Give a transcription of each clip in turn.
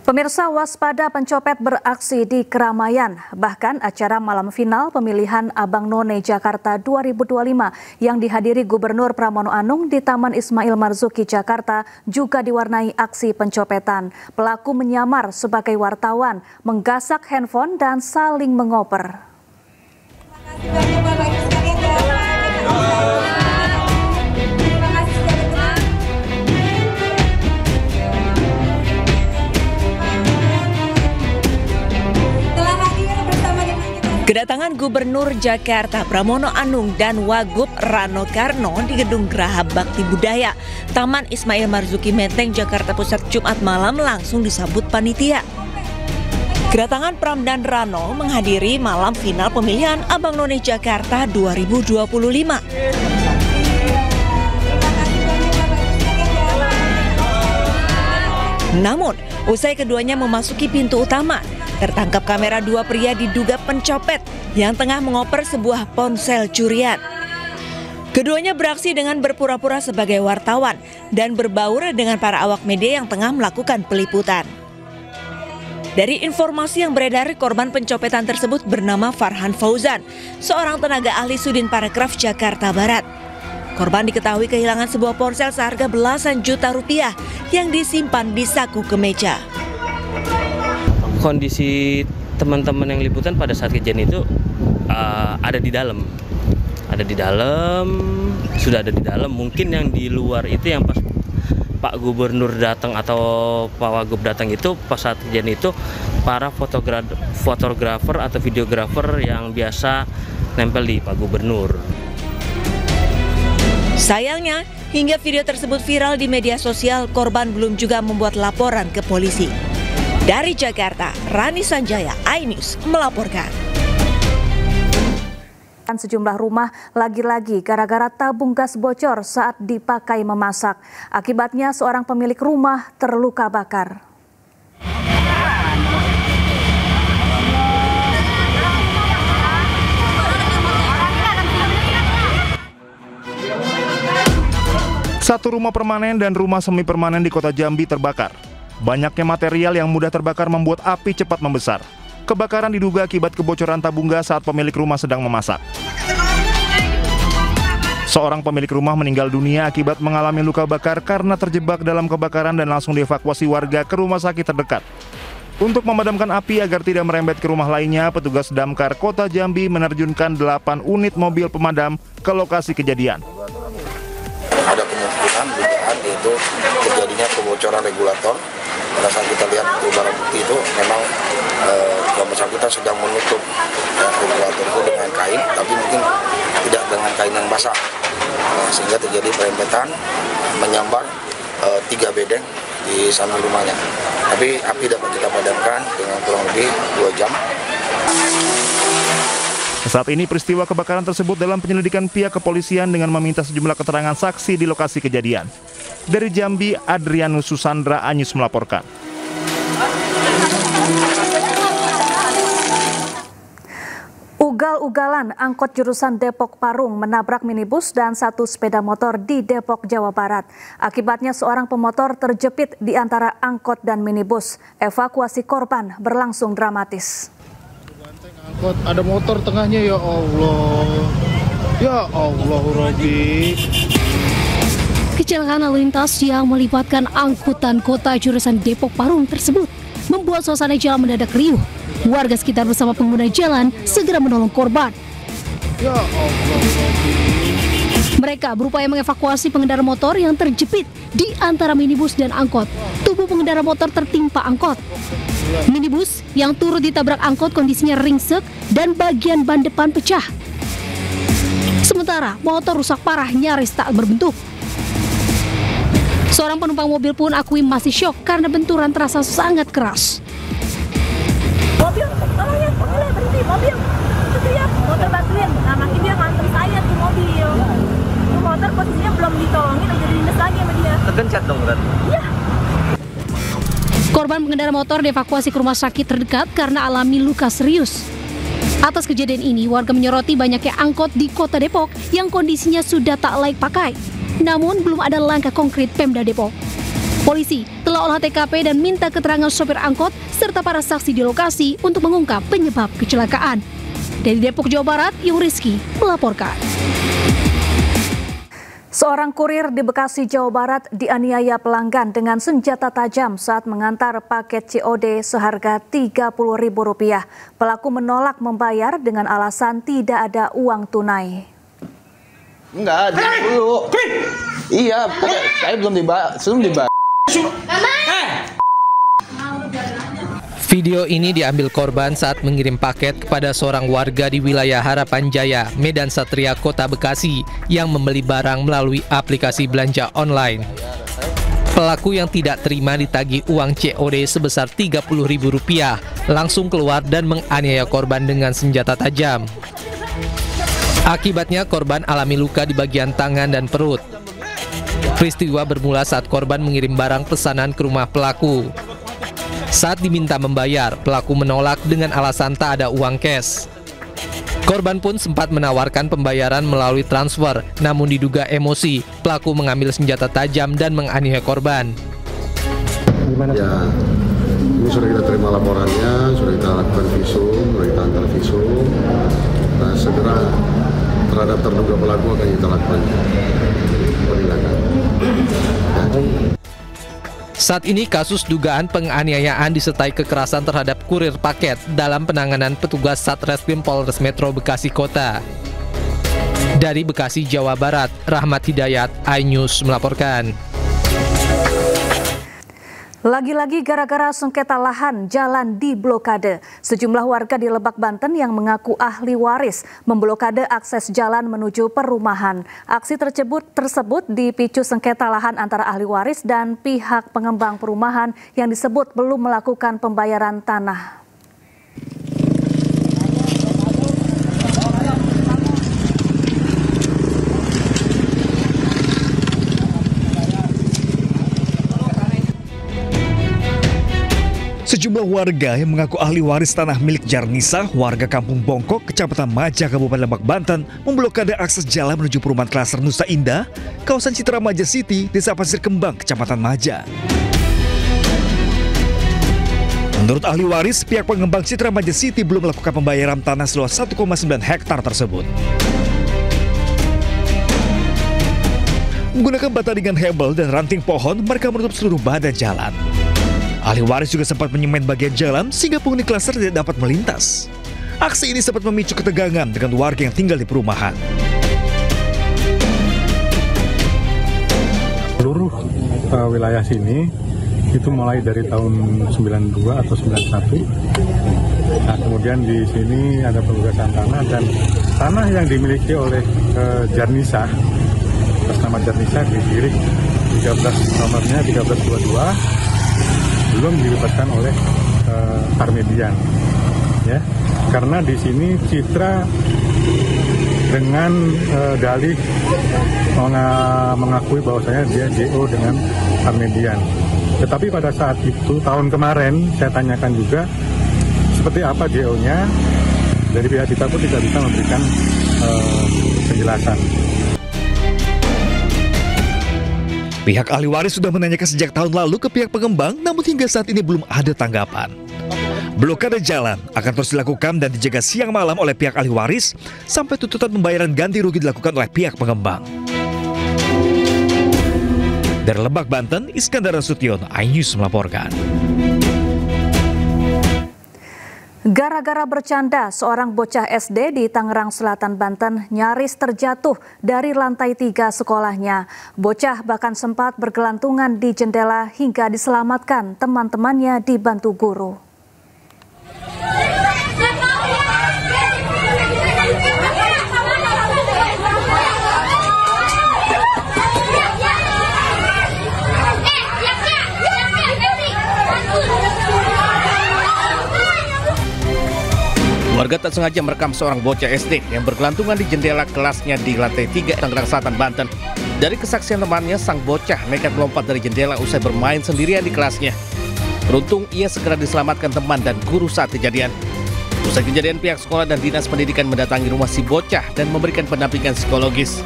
Pemirsa, waspada pencopet beraksi di keramaian. Bahkan acara malam final pemilihan Abang None Jakarta 2025 yang dihadiri Gubernur Pramono Anung di Taman Ismail Marzuki Jakarta juga diwarnai aksi pencopetan. Pelaku menyamar sebagai wartawan, menggasak handphone dan saling mengoper. Kedatangan Gubernur Jakarta Pramono Anung dan Wagub Rano Karno di Gedung Geraha Bakti Budaya Taman Ismail Marzuki Menteng, Jakarta Pusat Jumat malam langsung disambut panitia. Kedatangan Pram dan Rano menghadiri malam final pemilihan Abang None Jakarta 2025. Namun, usai keduanya memasuki pintu utama, tertangkap kamera dua pria diduga pencopet yang tengah mengoper sebuah ponsel curian. Keduanya beraksi dengan berpura-pura sebagai wartawan dan berbaur dengan para awak media yang tengah melakukan peliputan. Dari informasi yang beredar, korban pencopetan tersebut bernama Farhan Fauzan, seorang tenaga ahli Sudin Parekraf Jakarta Barat. Korban diketahui kehilangan sebuah ponsel seharga belasan juta rupiah yang disimpan di saku kemeja. Kondisi teman-teman yang liputan pada saat kejadian itu ada di dalam, sudah ada di dalam. Mungkin yang di luar itu yang pas Pak Gubernur datang atau Pak Wagub datang itu pas saat kejadian itu para fotografer atau videografer yang biasa nempel di Pak Gubernur. Sayangnya, hingga video tersebut viral di media sosial, korban belum juga membuat laporan ke polisi. Dari Jakarta, Rani Sanjaya, iNews melaporkan. Sejumlah rumah lagi-lagi gara-gara tabung gas bocor saat dipakai memasak. Akibatnya seorang pemilik rumah terluka bakar. Satu rumah permanen dan rumah semi permanen di Kota Jambi terbakar. Banyaknya material yang mudah terbakar membuat api cepat membesar. Kebakaran diduga akibat kebocoran tabung gas saat pemilik rumah sedang memasak. Seorang pemilik rumah meninggal dunia akibat mengalami luka bakar karena terjebak dalam kebakaran dan langsung dievakuasi warga ke rumah sakit terdekat. Untuk memadamkan api agar tidak merembet ke rumah lainnya, petugas Damkar Kota Jambi menerjunkan 8 unit mobil pemadam ke lokasi kejadian. Ada kemungkinan dugaan yaitu terjadinya kebocoran regulator. Pada saat kita lihat barang bukti itu memang yang bersangkutan sedang menutup regulator itu dengan kain, tapi mungkin tidak dengan kain yang basah, sehingga terjadi perempetan menyambar 3 bedeng di samping rumahnya. Tapi api dapat kita padamkan dengan kurang lebih 2 jam. Saat ini peristiwa kebakaran tersebut dalam penyelidikan pihak kepolisian dengan meminta sejumlah keterangan saksi di lokasi kejadian. Dari Jambi, Adrianus Susandra, iNews melaporkan. Ugal-ugalan angkot jurusan Depok Parung menabrak minibus dan satu sepeda motor di Depok, Jawa Barat. Akibatnya seorang pemotor terjepit di antara angkot dan minibus. Evakuasi korban berlangsung dramatis. Angkot ada motor tengahnya, ya Allah Robi. Kecelakaan lalu lintas yang melibatkan angkutan kota jurusan Depok Parung tersebut membuat suasana jalan mendadak riuh. Warga sekitar bersama pengguna jalan segera menolong korban. Ya Allah Robi. Mereka berupaya mengevakuasi pengendara motor yang terjepit di antara minibus dan angkot. Tubuh pengendara motor tertimpa angkot. Minibus yang turut ditabrak angkot kondisinya ringsek dan bagian ban depan pecah. Sementara motor rusak parah, nyaris tak berbentuk. Seorang penumpang mobil pun akui masih syok karena benturan terasa sangat keras. Mobil, tolong ya, berhenti, mobil. Itu ya, motor bantuin. Nah, makin dia nganter saya tuh mobil. Itu motor posisinya belum ditolongin, udah dilindas lagi sama dia. Tergencet dong berarti? Iya. Korban pengendara motor dievakuasi ke rumah sakit terdekat karena alami luka serius. Atas kejadian ini, warga menyoroti banyaknya angkot di Kota Depok yang kondisinya sudah tak layak pakai. Namun belum ada langkah konkret Pemda Depok. Polisi telah olah TKP dan minta keterangan sopir angkot serta para saksi di lokasi untuk mengungkap penyebab kecelakaan. Dari Depok, Jawa Barat, Yung Rizky melaporkan. Seorang kurir di Bekasi, Jawa Barat dianiaya pelanggan dengan senjata tajam saat mengantar paket COD seharga Rp30.000. Pelaku menolak membayar dengan alasan tidak ada uang tunai. Enggak, dulu. Iya, saya belum dibayar. Video ini diambil korban saat mengirim paket kepada seorang warga di wilayah Harapan Jaya, Medan Satria, Kota Bekasi yang membeli barang melalui aplikasi belanja online. Pelaku yang tidak terima ditagih uang COD sebesar Rp30.000 langsung keluar dan menganiaya korban dengan senjata tajam. Akibatnya korban alami luka di bagian tangan dan perut. Peristiwa bermula saat korban mengirim barang pesanan ke rumah pelaku. Saat diminta membayar, pelaku menolak dengan alasan tak ada uang cash. Korban pun sempat menawarkan pembayaran melalui transfer, namun diduga emosi, pelaku mengambil senjata tajam dan menganiaya korban. Ya, ini sudah kita terima laporannya, sudah kita lakukan visum, sudah kita antar visum. Nah, segera terhadap terduga pelaku akan kita lakukan penindakan. Saat ini kasus dugaan penganiayaan disertai kekerasan terhadap kurir paket dalam penanganan petugas Satreskrim Polres Metro Bekasi Kota. Dari Bekasi, Jawa Barat, Rahmat Hidayat, iNews melaporkan. Lagi-lagi gara-gara sengketa lahan, jalan diblokade. Sejumlah warga di Lebak, Banten yang mengaku ahli waris memblokade akses jalan menuju perumahan. Aksi tersebut dipicu sengketa lahan antara ahli waris dan pihak pengembang perumahan yang disebut belum melakukan pembayaran tanah. Sejumlah warga yang mengaku ahli waris tanah milik Jarnisa, warga Kampung Bongkok, Kecamatan Maja, Kabupaten Lebak, Banten, memblokade akses jalan menuju perumahan klaster Nusa Indah, kawasan Citra Maja City, Desa Pasir Kembang, Kecamatan Maja. Menurut ahli waris, pihak pengembang Citra Maja City belum melakukan pembayaran tanah seluas 1,9 hektar tersebut. Menggunakan bata dengan hebel dan ranting pohon, mereka menutup seluruh badan jalan. Ahli waris juga sempat menyemen bagian jalan sehingga penghuni klaster tidak dapat melintas. Aksi ini sempat memicu ketegangan dengan warga yang tinggal di perumahan. Seluruh wilayah sini itu mulai dari tahun 92 atau 91. Nah, kemudian di sini ada pembebasan tanah dan tanah yang dimiliki oleh Jarnisa, atas nama Jarnisa di Girik 13 nomornya 1322. Belum dilibatkan oleh Parmedian, ya, karena di sini Citra dengan dalih mengakui bahwasanya dia JO dengan Parmedian. Tetapi pada saat itu tahun kemarin saya tanyakan juga seperti apa JO-nya, dari pihak Citra pun tidak bisa memberikan penjelasan. Pihak ahli waris sudah menanyakan sejak tahun lalu ke pihak pengembang, namun hingga saat ini belum ada tanggapan. Blokade jalan akan terus dilakukan dan dijaga siang malam oleh pihak ahli waris sampai tuntutan pembayaran ganti rugi dilakukan oleh pihak pengembang. Dari Lebak, Banten, Iskandar Nasution, iNews melaporkan. Gara-gara bercanda, seorang bocah SD di Tangerang Selatan, Banten nyaris terjatuh dari lantai 3 sekolahnya. Bocah bahkan sempat bergelantungan di jendela hingga diselamatkan teman-temannya dibantu guru. Warga tak sengaja merekam seorang bocah SD yang bergelantungan di jendela kelasnya di lantai 3 Tangerang Selatan, Banten. Dari kesaksian temannya, sang bocah nekat melompat dari jendela usai bermain sendirian di kelasnya. Beruntung ia segera diselamatkan teman dan guru saat kejadian. Usai kejadian, pihak sekolah dan dinas pendidikan mendatangi rumah si bocah dan memberikan pendampingan psikologis.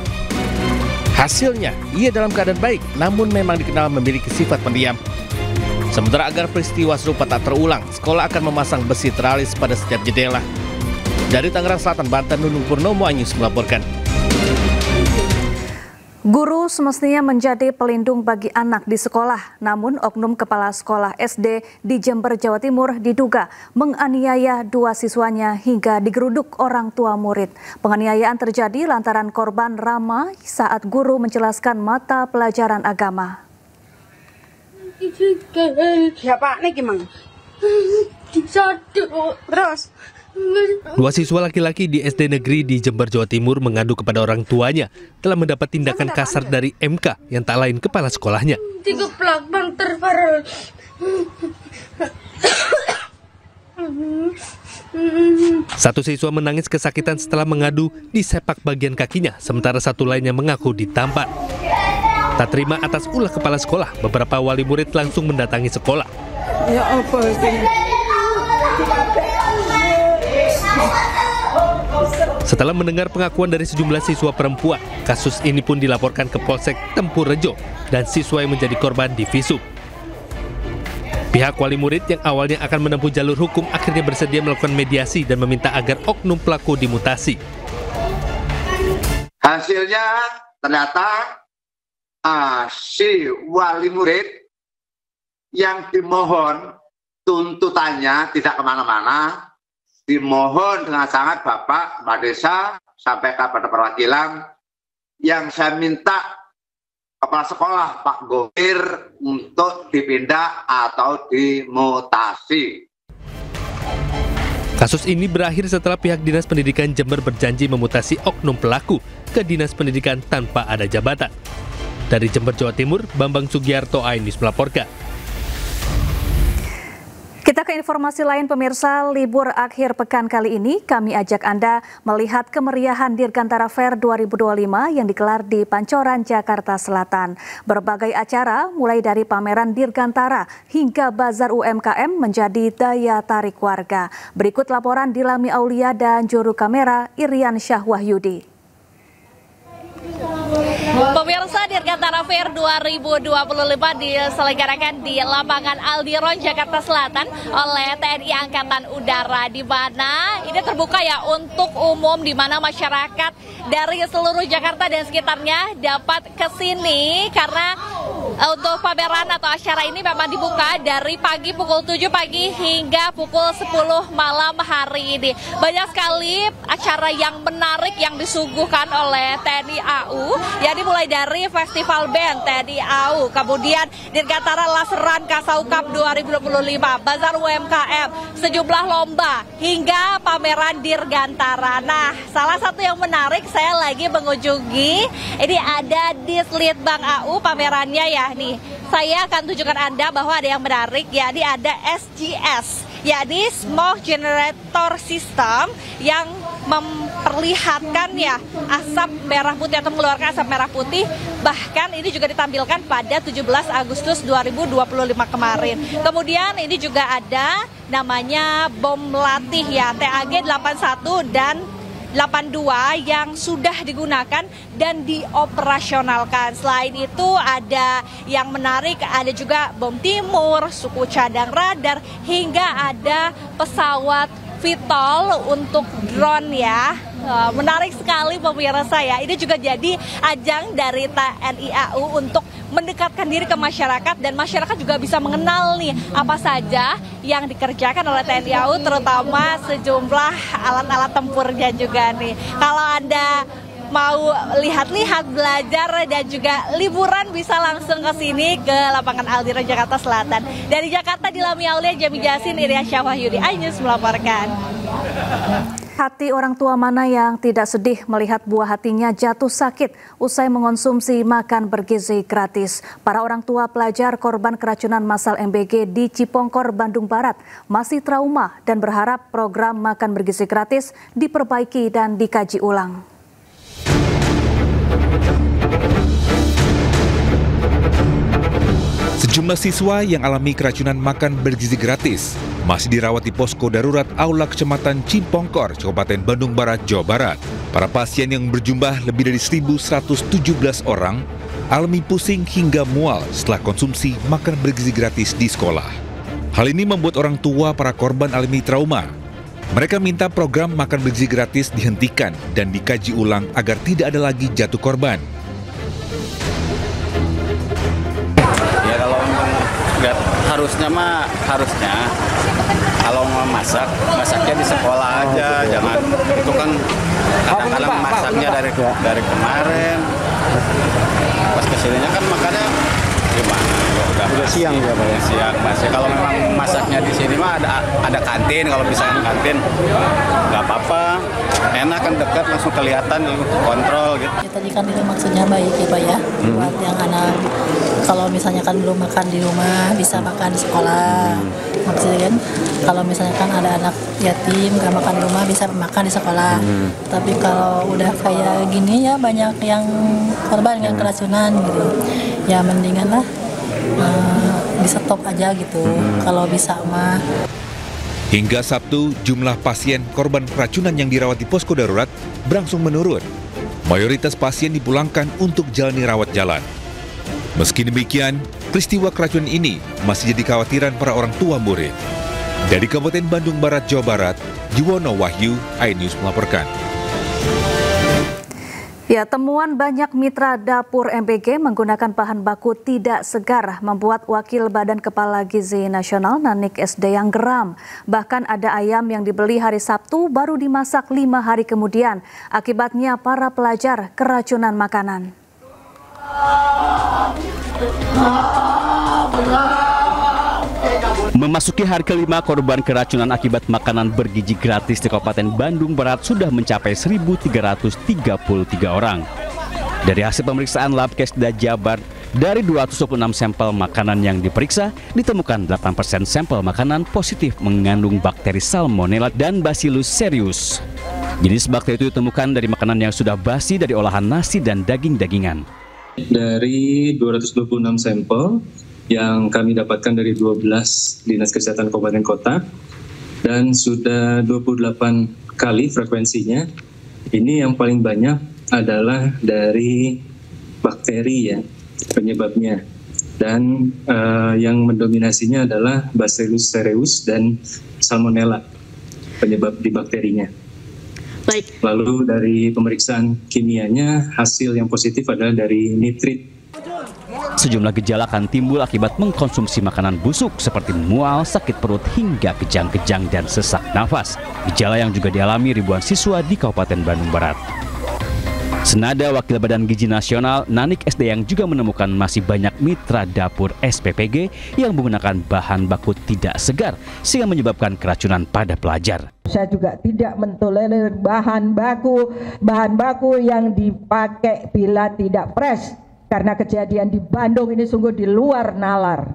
Hasilnya, ia dalam keadaan baik, namun memang dikenal memiliki sifat pendiam. Sementara agar peristiwa serupa tak terulang, sekolah akan memasang besi teralis pada setiap jendela. Dari Tangerang Selatan, Banten, Nunung Purnomo, iNews melaporkan. Guru semestinya menjadi pelindung bagi anak di sekolah, namun oknum kepala sekolah SD di Jember, Jawa Timur diduga menganiaya 2 siswanya hingga digeruduk orang tua murid. Penganiayaan terjadi lantaran korban ramai saat guru menjelaskan mata pelajaran agama. Siapa nih gimana? Terus? 2 siswa laki-laki di SD negeri di Jember, Jawa Timur mengadu kepada orang tuanya telah mendapat tindakan kasar dari MK yang tak lain kepala sekolahnya. Satu siswa menangis kesakitan setelah mengadu disepak bagian kakinya, sementara satu lainnya mengaku ditampar. Tak terima atas ulah kepala sekolah, beberapa wali murid langsung mendatangi sekolah. Ya apa ini? Setelah mendengar pengakuan dari sejumlah siswa perempuan, kasus ini pun dilaporkan ke Polsek Tempur Rejo dan siswa yang menjadi korban divisum. Pihak wali murid yang awalnya akan menempuh jalur hukum akhirnya bersedia melakukan mediasi dan meminta agar oknum pelaku dimutasi. Hasilnya ternyata si wali murid yang dimohon tuntutannya tidak kemana-mana, dimohon dengan sangat Bapak, Mbak Desa, sampai kepada perwakilan yang saya minta kepala sekolah Pak Gopir untuk dipindah atau dimutasi. Kasus ini berakhir setelah pihak Dinas Pendidikan Jember berjanji memutasi oknum pelaku ke Dinas Pendidikan tanpa ada jabatan. Dari Jember, Jawa Timur, Bambang Sugiarto, iNews melaporkan. Kita ke informasi lain pemirsa, libur akhir pekan kali ini kami ajak Anda melihat kemeriahan Dirgantara Fair 2025 yang digelar di Pancoran, Jakarta Selatan. Berbagai acara mulai dari pameran Dirgantara hingga bazar UMKM menjadi daya tarik warga. Berikut laporan Dilami Aulia dan juru kamera Irian Syahwahyudi. Pemirsa, Dirgantara Fair 2025 diselenggarakan di lapangan Aldiron, Jakarta Selatan oleh TNI Angkatan Udara, di mana ini terbuka ya untuk umum, di mana masyarakat dari seluruh Jakarta dan sekitarnya dapat ke sini karena untuk pameran atau acara ini memang dibuka dari pagi pukul 7 pagi hingga pukul 10 malam hari ini. Banyak sekali acara yang menarik yang disuguhkan oleh TNI AU, yakni mulai dari Festival Band TNI AU, kemudian Dirgantara Laseran Kasau Cup 2025, Bazar UMKM, sejumlah lomba, hingga pameran Dirgantara. Nah, salah satu yang menarik, saya lagi mengunjungi, ini ada di Slitbang AU pamerannya ya. Nih, saya akan tunjukkan Anda bahwa ada yang menarik, yakni ada SGS, yakni Smoke Generator System, yang memperlihatkan ya asap merah putih atau mengeluarkan asap merah putih. Bahkan ini juga ditampilkan pada 17 Agustus 2025 kemarin. Kemudian ini juga ada namanya bom latih ya, TAG 81 dan 82 yang sudah digunakan dan dioperasionalkan. Selain itu ada yang menarik, ada juga bom timur, suku cadang radar, hingga ada pesawat VTOL untuk drone ya. Menarik sekali pemirsa ya. Ini juga jadi ajang dari TNI AU untuk mendekatkan diri ke masyarakat, dan masyarakat juga bisa mengenal nih apa saja yang dikerjakan oleh TNI AU, terutama sejumlah alat-alat tempurnya juga nih. Kalau Anda mau lihat-lihat, belajar, dan juga liburan, bisa langsung ke sini ke lapangan Aldiron, Jakarta Selatan. Dari Jakarta, Dilami Aulia, Jami Jasin, Irian Syahwahyudi, iNews melaporkan. Hati orang tua mana yang tidak sedih melihat buah hatinya jatuh sakit usai mengonsumsi makan bergizi gratis. Para orang tua pelajar korban keracunan massal MBG di Cipongkor, Bandung Barat masih trauma dan berharap program makan bergizi gratis diperbaiki dan dikaji ulang. Sejumlah siswa yang alami keracunan makan bergizi gratis masih dirawat di posko darurat Aula Kecamatan Cimpongkor, Kabupaten Bandung Barat, Jawa Barat. Para pasien yang berjumlah lebih dari 1.117 orang alami pusing hingga mual setelah konsumsi makan bergizi gratis di sekolah. Hal ini membuat orang tua para korban alami trauma. Mereka minta program makan bergizi gratis dihentikan dan dikaji ulang agar tidak ada lagi jatuh korban. Ya kalau nggak harusnya kalau mau masaknya di sekolah aja, jangan itu kan kadang-kadang masaknya dari kemarin. Pas kesininya kan makannya gimana? Udah siang ya Pak ya? Siang masih. Kalau memang masaknya di sini mah ada kantin, kalau misalnya kantin nggak apa-apa. Enak kan dekat langsung kelihatan kontrol gitu. Ya, tadi kan itu maksudnya baik ya Pak ya. Buat yang anak kalau misalnya kan belum makan di rumah bisa makan di sekolah. Maksudnya kan kalau misalnya kan ada anak yatim nggak makan di rumah bisa makan di sekolah. Tapi kalau udah kayak gini ya banyak yang korban yang keracunan gitu. Ya mendingan lah bisa stop aja gitu kalau bisa mah. Hingga Sabtu, jumlah pasien korban keracunan yang dirawat di posko darurat berangsur menurun. Mayoritas pasien dipulangkan untuk jalani rawat jalan. Meski demikian, peristiwa keracunan ini masih jadi kekhawatiran para orang tua murid. Dari Kabupaten Bandung Barat, Jawa Barat, Juwono Wahyu, iNews melaporkan. Ya, temuan banyak mitra dapur MBG menggunakan bahan baku tidak segar membuat Wakil Badan Kepala Gizi Nasional Nanik SD yang geram. Bahkan ada ayam yang dibeli hari Sabtu baru dimasak 5 hari kemudian. Akibatnya para pelajar keracunan makanan. Memasuki hari kelima, korban keracunan akibat makanan bergizi gratis di Kabupaten Bandung Barat sudah mencapai 1.333 orang. Dari hasil pemeriksaan Labkesda Jabar, dari 226 sampel makanan yang diperiksa, ditemukan 8% sampel makanan positif mengandung bakteri Salmonella dan Bacillus cereus. Jenis bakteri itu ditemukan dari makanan yang sudah basi dari olahan nasi dan daging-dagingan. Dari 226 sampel, yang kami dapatkan dari 12 Dinas Kesehatan Kabupaten Kota dan sudah 28 kali frekuensinya. Ini yang paling banyak adalah dari bakteri ya penyebabnya, dan yang mendominasinya adalah Bacillus cereus dan Salmonella penyebab di bakterinya. Baik. Lalu dari pemeriksaan kimianya hasil yang positif adalah dari nitrit. Sejumlah gejala akan timbul akibat mengkonsumsi makanan busuk seperti mual, sakit perut, hingga kejang-kejang dan sesak nafas. Gejala yang juga dialami ribuan siswa di Kabupaten Bandung Barat. Senada Wakil Badan Gizi Nasional Nanik SD yang juga menemukan masih banyak mitra dapur SPPG yang menggunakan bahan baku tidak segar sehingga menyebabkan keracunan pada pelajar. Saya juga tidak mentolerir bahan baku yang dipakai bila tidak fresh. Karena kejadian di Bandung ini sungguh di luar nalar.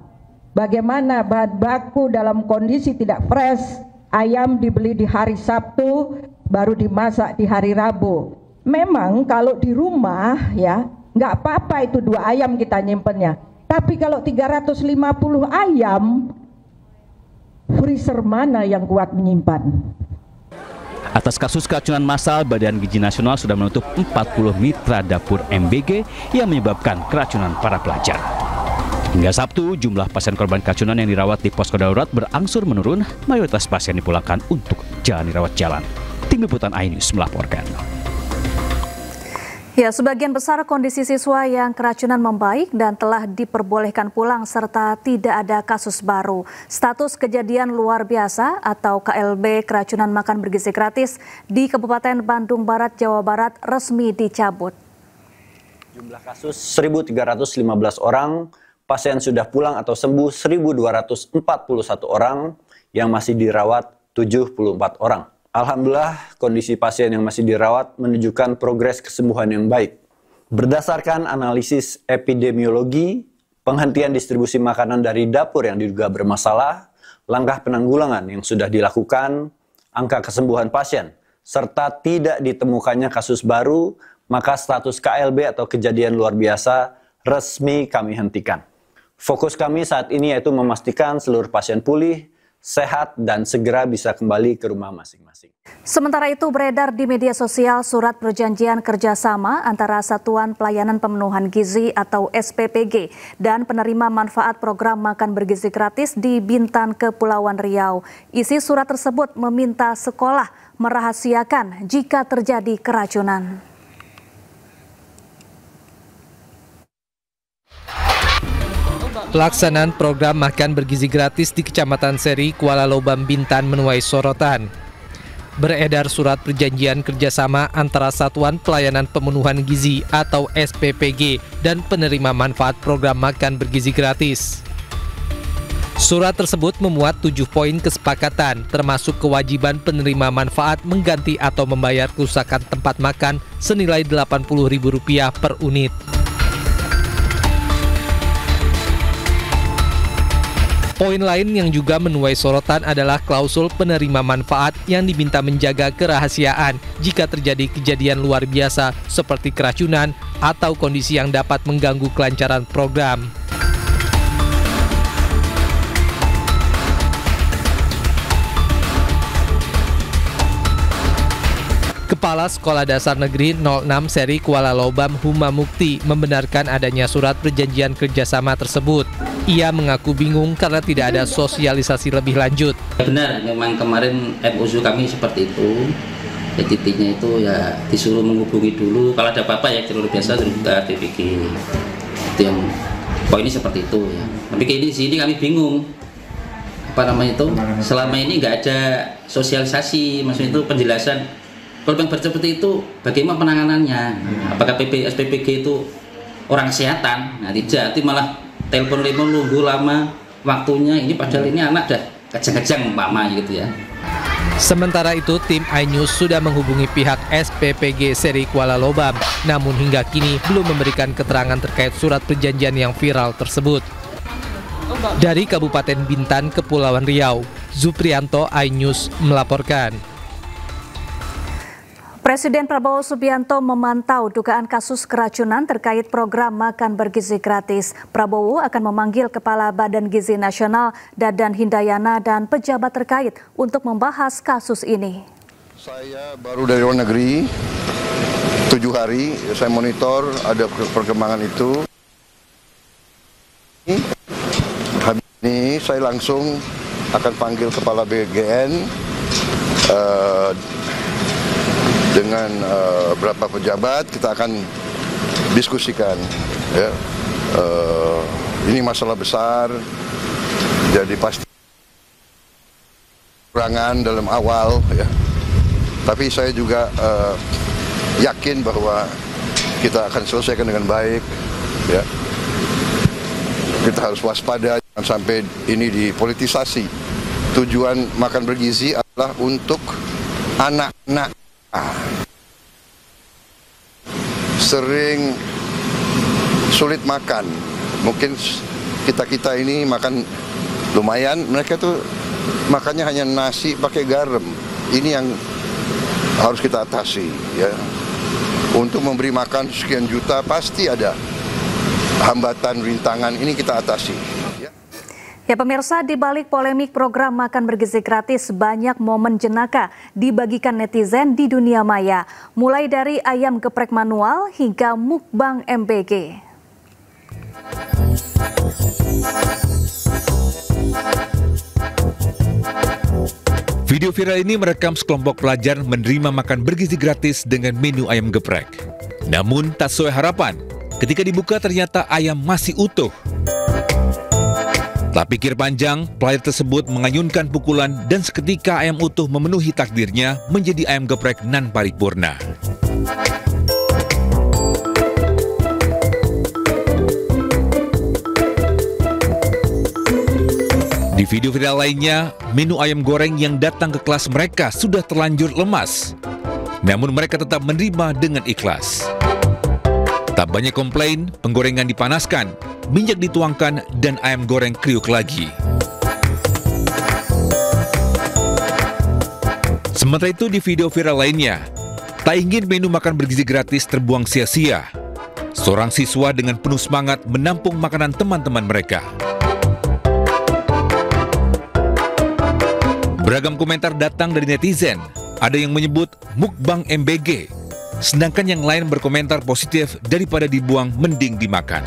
Bagaimana bahan baku dalam kondisi tidak fresh, ayam dibeli di hari Sabtu, baru dimasak di hari Rabu. Memang kalau di rumah ya, nggak apa-apa itu 2 ayam kita nyimpennya. Tapi kalau 350 ayam, freezer mana yang kuat menyimpan? Atas kasus keracunan massal, Badan Gizi Nasional sudah menutup 40 mitra dapur MBG yang menyebabkan keracunan para pelajar. Hingga Sabtu, jumlah pasien korban keracunan yang dirawat di posko darurat berangsur menurun, mayoritas pasien dipulangkan untuk jalani rawat jalan. Tim Liputan iNews melaporkan. Ya, sebagian besar kondisi siswa yang keracunan membaik dan telah diperbolehkan pulang serta tidak ada kasus baru. Status kejadian luar biasa atau KLB keracunan makan bergizi gratis di Kabupaten Bandung Barat, Jawa Barat resmi dicabut. Jumlah kasus 1.315 orang, pasien sudah pulang atau sembuh 1.241 orang, yang masih dirawat 74 orang. Alhamdulillah, kondisi pasien yang masih dirawat menunjukkan progres kesembuhan yang baik. Berdasarkan analisis epidemiologi, penghentian distribusi makanan dari dapur yang diduga bermasalah, langkah penanggulangan yang sudah dilakukan, angka kesembuhan pasien, serta tidak ditemukannya kasus baru, maka status KLB atau kejadian luar biasa resmi kami hentikan. Fokus kami saat ini yaitu memastikan seluruh pasien pulih, sehat, dan segera bisa kembali ke rumah masing-masing. Sementara itu beredar di media sosial surat perjanjian kerjasama antara Satuan Pelayanan Pemenuhan Gizi atau SPPG dan penerima manfaat program makan bergizi gratis di Bintan, Kepulauan Riau. Isi surat tersebut meminta sekolah merahasiakan jika terjadi keracunan. Pelaksanaan program makan bergizi gratis di Kecamatan Seri, Kuala Lobam, Bintan menuai sorotan. Beredar surat perjanjian kerjasama antara Satuan Pelayanan Pemenuhan Gizi atau SPPG dan penerima manfaat program makan bergizi gratis. Surat tersebut memuat 7 poin kesepakatan, termasuk kewajiban penerima manfaat mengganti atau membayar kerusakan tempat makan senilai Rp80.000 per unit. Poin lain yang juga menuai sorotan adalah klausul penerima manfaat yang diminta menjaga kerahasiaan jika terjadi kejadian luar biasa seperti keracunan atau kondisi yang dapat mengganggu kelancaran program. Kepala Sekolah Dasar Negeri 06 Seri Kuala Lobam Huma Mukti membenarkan adanya surat perjanjian kerjasama tersebut. Ia mengaku bingung karena tidak ada sosialisasi lebih lanjut. Benar, memang kemarin MOU kami seperti itu. Ya, titiknya itu ya disuruh menghubungi dulu. Kalau ada apa-apa ya jalur biasa juga DPG. Itu yang poinnya seperti itu ya. Tapi di sini kami bingung. Apa namanya itu? Selama ini nggak ada sosialisasi, maksudnya itu penjelasan. Kalau yang seperti itu, bagaimana penanganannya? Apakah SPPG itu orang kesehatan? Nah, tidak, itu malah telepon nunggu lama waktunya. Ini padahal ini anak dah kejang-kejang umpama gitu ya. Sementara itu, tim iNews sudah menghubungi pihak SPPG Seri Kuala Lobam, namun hingga kini belum memberikan keterangan terkait surat perjanjian yang viral tersebut. Dari Kabupaten Bintan, Kepulauan Riau, Zuprianto, iNews melaporkan. Presiden Prabowo Subianto memantau dugaan kasus keracunan terkait program makan bergizi gratis. Prabowo akan memanggil Kepala Badan Gizi Nasional Dadan Hindayana dan pejabat terkait untuk membahas kasus ini. Saya baru dari luar negeri, 7 hari, saya monitor ada perkembangan itu. Habis ini saya langsung akan panggil Kepala BGN, dengan beberapa pejabat kita akan diskusikan ya. Ini masalah besar, jadi pasti kekurangan dalam awal ya. Tapi saya juga yakin bahwa kita akan selesaikan dengan baik ya. Kita harus waspada jangan sampai ini dipolitisasi. Tujuan makan bergizi adalah untuk anak-anak. Sering sulit makan, mungkin kita ini makan lumayan, mereka tuh makannya hanya nasi pakai garam. Ini yang harus kita atasi ya. Untuk memberi makan sekian juta pasti ada hambatan, rintangan, ini kita atasi. Ya pemirsa, di balik polemik program makan bergizi gratis, banyak momen jenaka dibagikan netizen di dunia maya. Mulai dari ayam geprek manual hingga mukbang MBG. Video viral ini merekam sekelompok pelajar menerima makan bergizi gratis dengan menu ayam geprek. Namun tak sesuai harapan, ketika dibuka ternyata ayam masih utuh. Tak pikir panjang, pelajar tersebut mengayunkan pukulan dan seketika ayam utuh memenuhi takdirnya menjadi ayam geprek nan paripurna. Di video viral lainnya, menu ayam goreng yang datang ke kelas mereka sudah terlanjur lemas. Namun mereka tetap menerima dengan ikhlas. Tak banyak komplain, penggorengan dipanaskan, minyak dituangkan, dan ayam goreng kriuk lagi. Sementara itu di video viral lainnya, tak ingin menu makan bergizi gratis terbuang sia-sia. Seorang siswa dengan penuh semangat menampung makanan teman-teman mereka. Beragam komentar datang dari netizen. Ada yang menyebut mukbang MBG, sedangkan yang lain berkomentar positif daripada dibuang mending dimakan.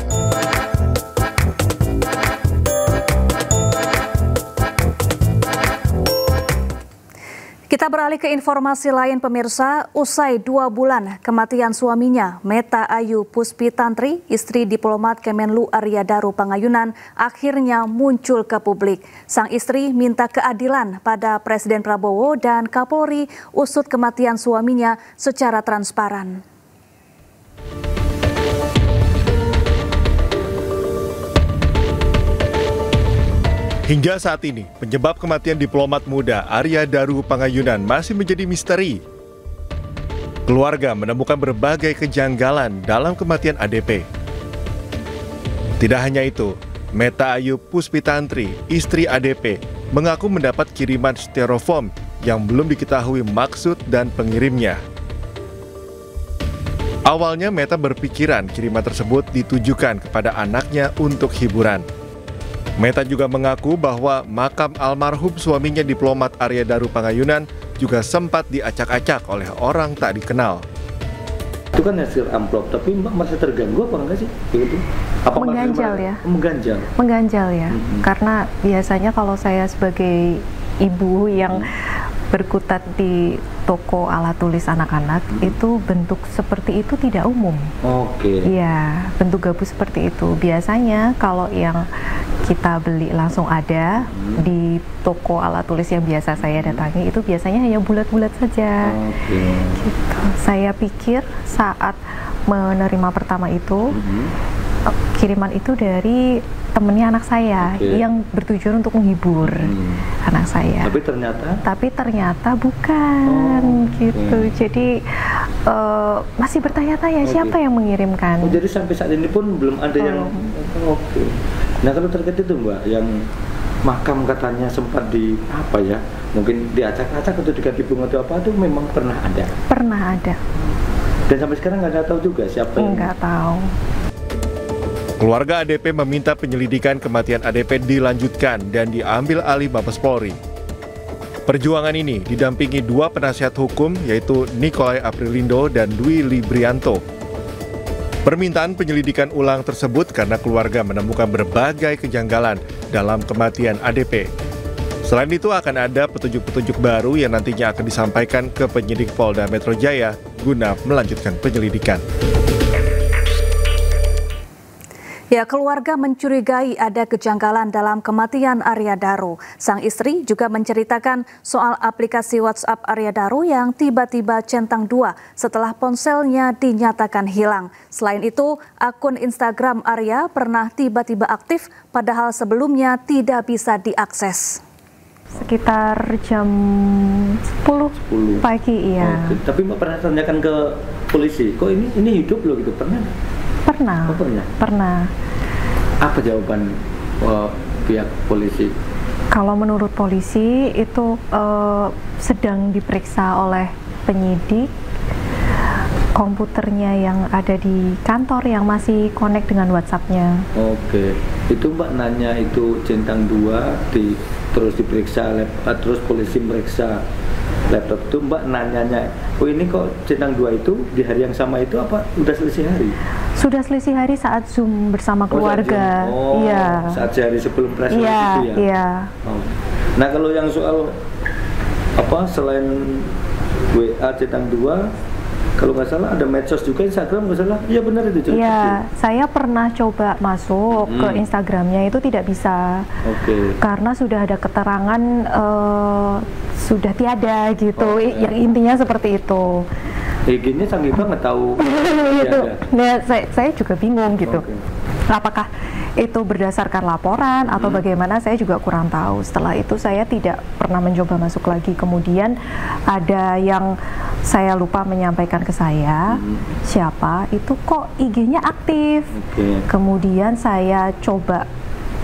Kita beralih ke informasi lain pemirsa, usai 2 bulan kematian suaminya, Meta Ayu Puspitantri, istri diplomat Kemenlu Arya Daru Pangayunan, akhirnya muncul ke publik. Sang istri minta keadilan pada Presiden Prabowo dan Kapolri usut kematian suaminya secara transparan. Hingga saat ini, penyebab kematian diplomat muda Arya Daru Pangayunan masih menjadi misteri. Keluarga menemukan berbagai kejanggalan dalam kematian ADP. Tidak hanya itu, Meta Ayu Puspitantri, istri ADP, mengaku mendapat kiriman styrofoam yang belum diketahui maksud dan pengirimnya. Awalnya Meta berpikiran kiriman tersebut ditujukan kepada anaknya untuk hiburan. Meta juga mengaku bahwa makam almarhum suaminya diplomat Arya Daru Pangayunan juga sempat diacak-acak oleh orang tak dikenal. Itu kan hasil amplop, tapi Mbak merasa terganggu apa enggak sih? Begitu? Apa mengganjal ya? Mengganjal. Mengganjal ya, karena biasanya kalau saya sebagai ibu yang berkutat di toko alat tulis anak-anak, itu bentuk seperti itu tidak umum. Oke. Iya, bentuk gabus seperti itu. Biasanya kalau yang kita beli langsung ada di toko alat tulis yang biasa saya datangi, itu biasanya hanya bulat-bulat saja. Gitu. Saya pikir saat menerima pertama itu, kiriman itu dari temennya anak saya yang bertujuan untuk menghibur anak saya. Tapi ternyata bukan gitu. Jadi masih bertanya-tanya siapa yang mengirimkan. Oh, jadi sampai saat ini pun belum ada yang. Nah kalau terkait itu Mbak, yang makam katanya sempat di apa ya? Mungkin diacak-acak atau diganti bunga atau apa, itu memang pernah ada. Pernah ada. Dan sampai sekarang nggak tahu juga siapa. Nggak tahu. Keluarga ADP meminta penyelidikan kematian ADP dilanjutkan dan diambil alih Mabes Polri. Perjuangan ini didampingi 2 penasihat hukum yaitu Nikolai Aprilindo dan Dwi Librianto. Permintaan penyelidikan ulang tersebut karena keluarga menemukan berbagai kejanggalan dalam kematian ADP. Selain itu akan ada petunjuk-petunjuk baru yang nantinya akan disampaikan ke penyidik Polda Metro Jaya guna melanjutkan penyelidikan. Ya, keluarga mencurigai ada kejanggalan dalam kematian Arya Daru. Sang istri juga menceritakan soal aplikasi WhatsApp Arya Daru yang tiba-tiba centang 2 setelah ponselnya dinyatakan hilang. Selain itu, akun Instagram Arya pernah tiba-tiba aktif padahal sebelumnya tidak bisa diakses. Sekitar jam 10 pagi, iya. Tapi Mbak pernah tanyakan ke polisi, kok ini hidup loh gitu, pernah? Pernah. Oh, pernah? Pernah. Apa jawaban pihak polisi? Kalau menurut polisi itu sedang diperiksa oleh penyidik. Komputernya yang ada di kantor yang masih connect dengan WhatsApp-nya. Oke, itu Mbak nanya itu centang 2 terus diperiksa, terus polisi meriksa laptop itu, Mbak nanyanya, oh ini kok centang 2 itu di hari yang sama itu apa udah selisih hari? Sudah selisih hari saat Zoom bersama keluarga. Iya. Saat sehari sebelum press release itu ya? Iya. Nah kalau yang soal apa selain WA centang 2, kalau nggak salah ada medsos juga, Instagram nggak salah, iya benar itu. Iya, saya pernah coba masuk ke Instagramnya, itu tidak bisa. Karena sudah ada keterangan sudah tiada gitu, yang intinya seperti itu. IG-nya canggih banget tahu. Nah, saya juga bingung gitu. Apakah itu berdasarkan laporan atau bagaimana, saya juga kurang tahu. Setelah itu saya tidak pernah mencoba masuk lagi. Kemudian ada yang saya lupa menyampaikan ke saya, siapa itu kok IG-nya aktif. Kemudian saya coba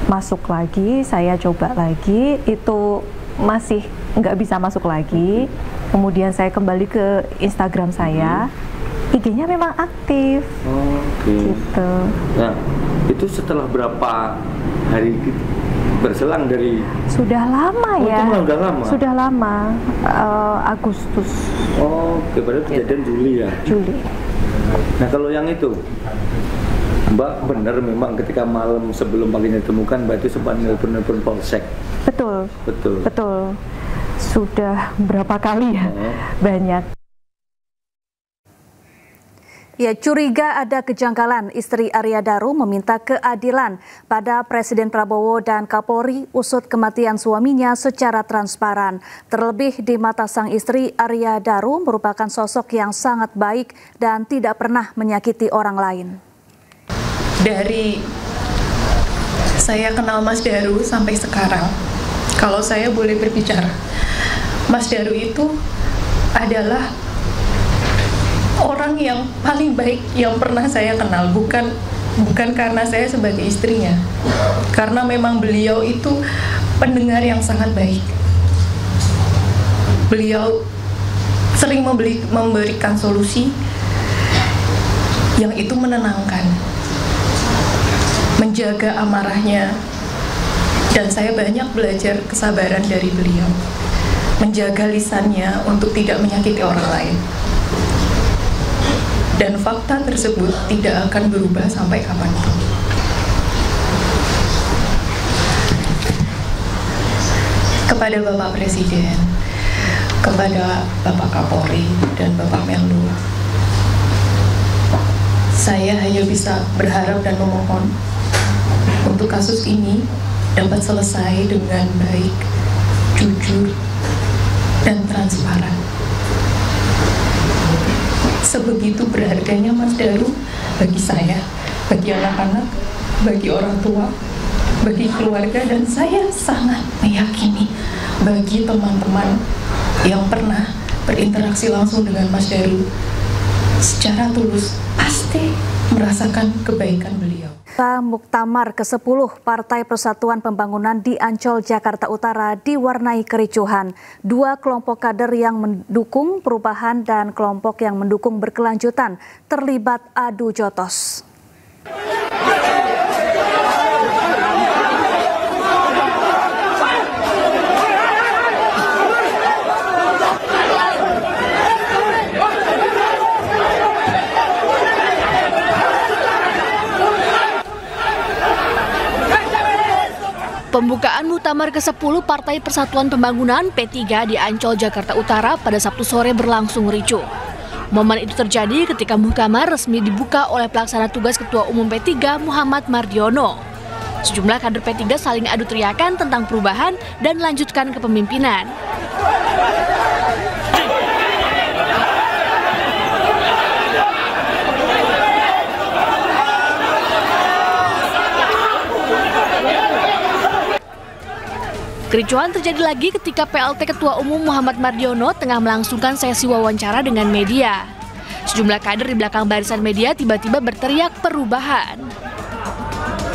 masuk lagi, saya coba lagi, itu masih nggak bisa masuk lagi. Kemudian saya kembali ke Instagram saya, IG-nya memang aktif. Gitu. Nah, itu setelah berapa hari berselang dari? Sudah lama ya. Sudah lama. Sudah lama. Agustus. Oke, pada kejadian Juli ya. Juli. Nah, kalau yang itu, Mbak benar memang ketika malam sebelum paginya ditemukan Mbak itu sempat nelpon polsek. Betul. Sudah berapa kali ya? Banyak. Ya, curiga ada kejanggalan. Istri Arya Daru meminta keadilan pada Presiden Prabowo dan Kapolri usut kematian suaminya secara transparan. Terlebih di mata sang istri, Arya Daru merupakan sosok yang sangat baik dan tidak pernah menyakiti orang lain. Dari saya kenal Mas Daru sampai sekarang, kalau saya boleh berbicara, Mas Daru itu adalah orang yang paling baik yang pernah saya kenal, bukan karena saya sebagai istrinya, karena memang beliau itu pendengar yang sangat baik. Beliau sering memberikan solusi yang itu menenangkan, menjaga amarahnya, dan saya banyak belajar kesabaran dari beliau, menjaga lisannya untuk tidak menyakiti orang lain. Dan fakta tersebut tidak akan berubah sampai kapanpun. Kepada Bapak Presiden, kepada Bapak Kapolri dan Bapak Menlu, saya hanya bisa berharap dan memohon untuk kasus ini dapat selesai dengan baik, jujur, dan transparan. Sebegitu berharganya Mas Daru bagi saya, bagi anak-anak, bagi orang tua, bagi keluarga, dan saya sangat meyakini bagi teman-teman yang pernah berinteraksi langsung dengan Mas Daru secara tulus pasti merasakan kebaikan beliau. Muktamar ke-10 Partai Persatuan Pembangunan di Ancol, Jakarta Utara diwarnai kericuhan. Dua kelompok kader yang mendukung perubahan dan kelompok yang mendukung berkelanjutan terlibat adu jotos. Pembukaan Muktamar ke-10 Partai Persatuan Pembangunan P3 di Ancol, Jakarta Utara pada Sabtu sore berlangsung ricuh. Momen itu terjadi ketika Muktamar resmi dibuka oleh pelaksana tugas Ketua Umum P3 Muhammad Mardiono. Sejumlah kader P3 saling adu teriakan tentang perubahan dan lanjutkan kepemimpinan. Kericuhan terjadi lagi ketika PLT Ketua Umum Muhammad Mardiono tengah melangsungkan sesi wawancara dengan media. Sejumlah kader di belakang barisan media tiba-tiba berteriak perubahan.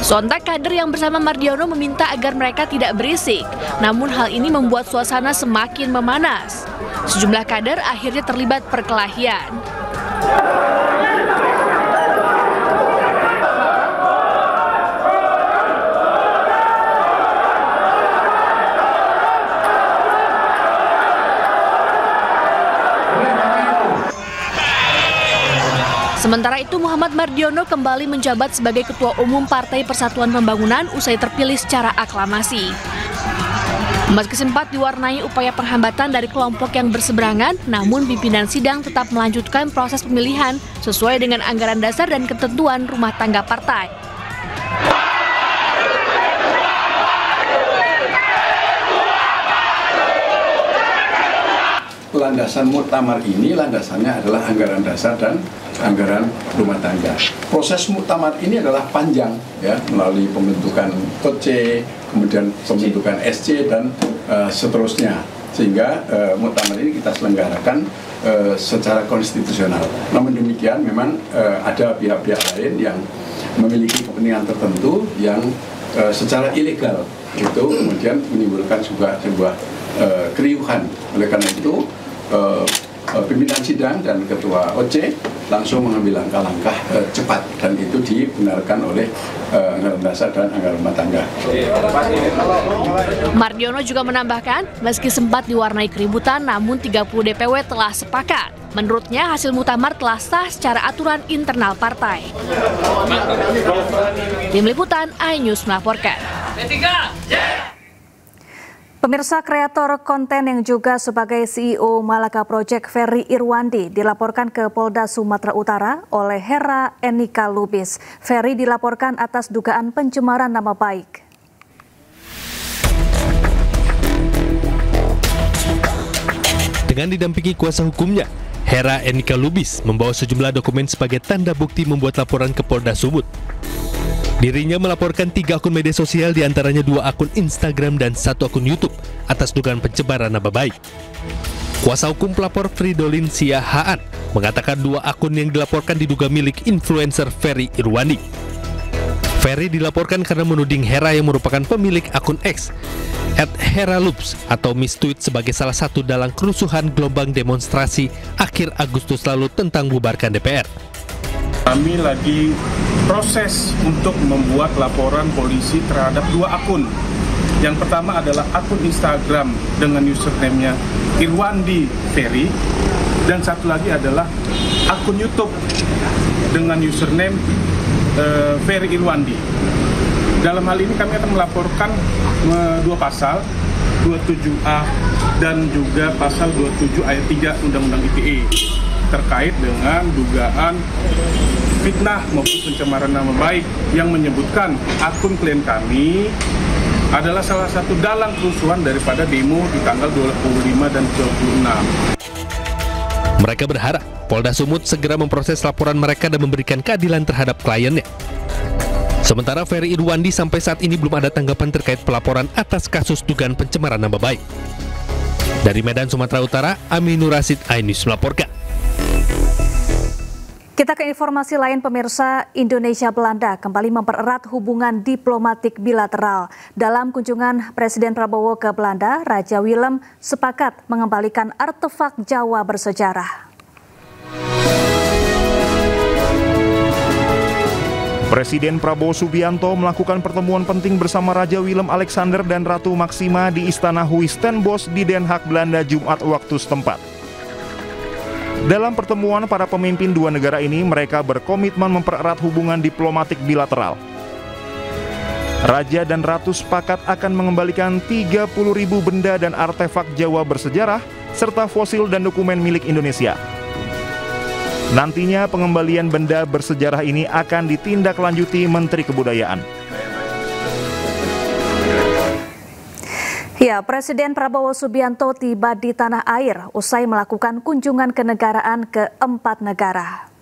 Sontak kader yang bersama Mardiono meminta agar mereka tidak berisik, namun hal ini membuat suasana semakin memanas. Sejumlah kader akhirnya terlibat perkelahian. Sementara itu, Muhammad Mardiono kembali menjabat sebagai Ketua Umum Partai Persatuan Pembangunan usai terpilih secara aklamasi. Meski sempat diwarnai upaya penghambatan dari kelompok yang berseberangan, namun pimpinan sidang tetap melanjutkan proses pemilihan sesuai dengan anggaran dasar dan ketentuan rumah tangga partai. Landasan muktamar ini landasannya adalah anggaran dasar dan anggaran rumah tangga. Proses muktamar ini adalah panjang ya, melalui pembentukan OC, kemudian pembentukan SC dan seterusnya. Sehingga muktamar ini kita selenggarakan secara konstitusional. Namun demikian memang ada pihak-pihak lain yang memiliki kepentingan tertentu yang secara ilegal itu kemudian menimbulkan juga sebuah keriuhan. Oleh karena itu pimpinan sidang dan ketua OC langsung mengambil langkah-langkah cepat, dan itu dibenarkan oleh anggaran dasar dan anggaran rumah tangga. Mardiono juga menambahkan, meski sempat diwarnai keributan, namun 30 DPW telah sepakat. Menurutnya, hasil muktamar telah sah secara aturan internal partai. Tim Liputan, iNews melaporkan. Pemirsa, kreator konten yang juga sebagai CEO Malaka Project Ferry Irwandi dilaporkan ke Polda Sumatera Utara oleh Hera Enika Lubis. Ferry dilaporkan atas dugaan pencemaran nama baik. Dengan didampingi kuasa hukumnya, Hera Enika Lubis membawa sejumlah dokumen sebagai tanda bukti membuat laporan ke Polda Sumut. Dirinya melaporkan 3 akun media sosial, diantaranya 2 akun Instagram dan 1 akun YouTube atas dugaan pencemaran nama baik. Kuasa hukum pelapor Fridolin Siahaan mengatakan 2 akun yang dilaporkan diduga milik influencer Ferry Irwandi. Ferry dilaporkan karena menuding Hera yang merupakan pemilik akun X @HeraLubs atau Miss Tweet sebagai salah satu dalang kerusuhan gelombang demonstrasi akhir Agustus lalu tentang bubarkan DPR. Kami lagi proses untuk membuat laporan polisi terhadap 2 akun. Yang pertama adalah akun Instagram dengan username-nya Irwandi Ferry, dan satu lagi adalah akun YouTube dengan username Ferry Irwandi. Dalam hal ini kami akan melaporkan 2 pasal, 27A dan juga pasal 27 ayat 3 Undang-Undang ITE terkait dengan dugaan fitnah maupun pencemaran nama baik yang menyebutkan akun klien kami adalah salah satu dalang kerusuhan daripada demo di tanggal 25 dan 26. Mereka berharap Polda Sumut segera memproses laporan mereka dan memberikan keadilan terhadap kliennya. Sementara Ferry Irwandi sampai saat ini belum ada tanggapan terkait pelaporan atas kasus dugaan pencemaran nama baik. Dari Medan, Sumatera Utara, Aminur Rasid, iNews melaporkan. Kita ke informasi lain, pemirsa. Indonesia-Belanda kembali mempererat hubungan diplomatik bilateral. Dalam kunjungan Presiden Prabowo ke Belanda, Raja Willem sepakat mengembalikan artefak Jawa bersejarah. Presiden Prabowo Subianto melakukan pertemuan penting bersama Raja Willem Alexander dan Ratu Maxima di Istana Huis-ten-Bosch di Den Haag, Belanda, Jumat waktu setempat. Dalam pertemuan para pemimpin 2 negara ini, mereka berkomitmen mempererat hubungan diplomatik bilateral. Raja dan Ratu sepakat akan mengembalikan 30.000 benda dan artefak Jawa bersejarah, serta fosil dan dokumen milik Indonesia. Nantinya pengembalian benda bersejarah ini akan ditindaklanjuti Menteri Kebudayaan. Ya, Presiden Prabowo Subianto tiba di tanah air usai melakukan kunjungan kenegaraan ke 4 negara.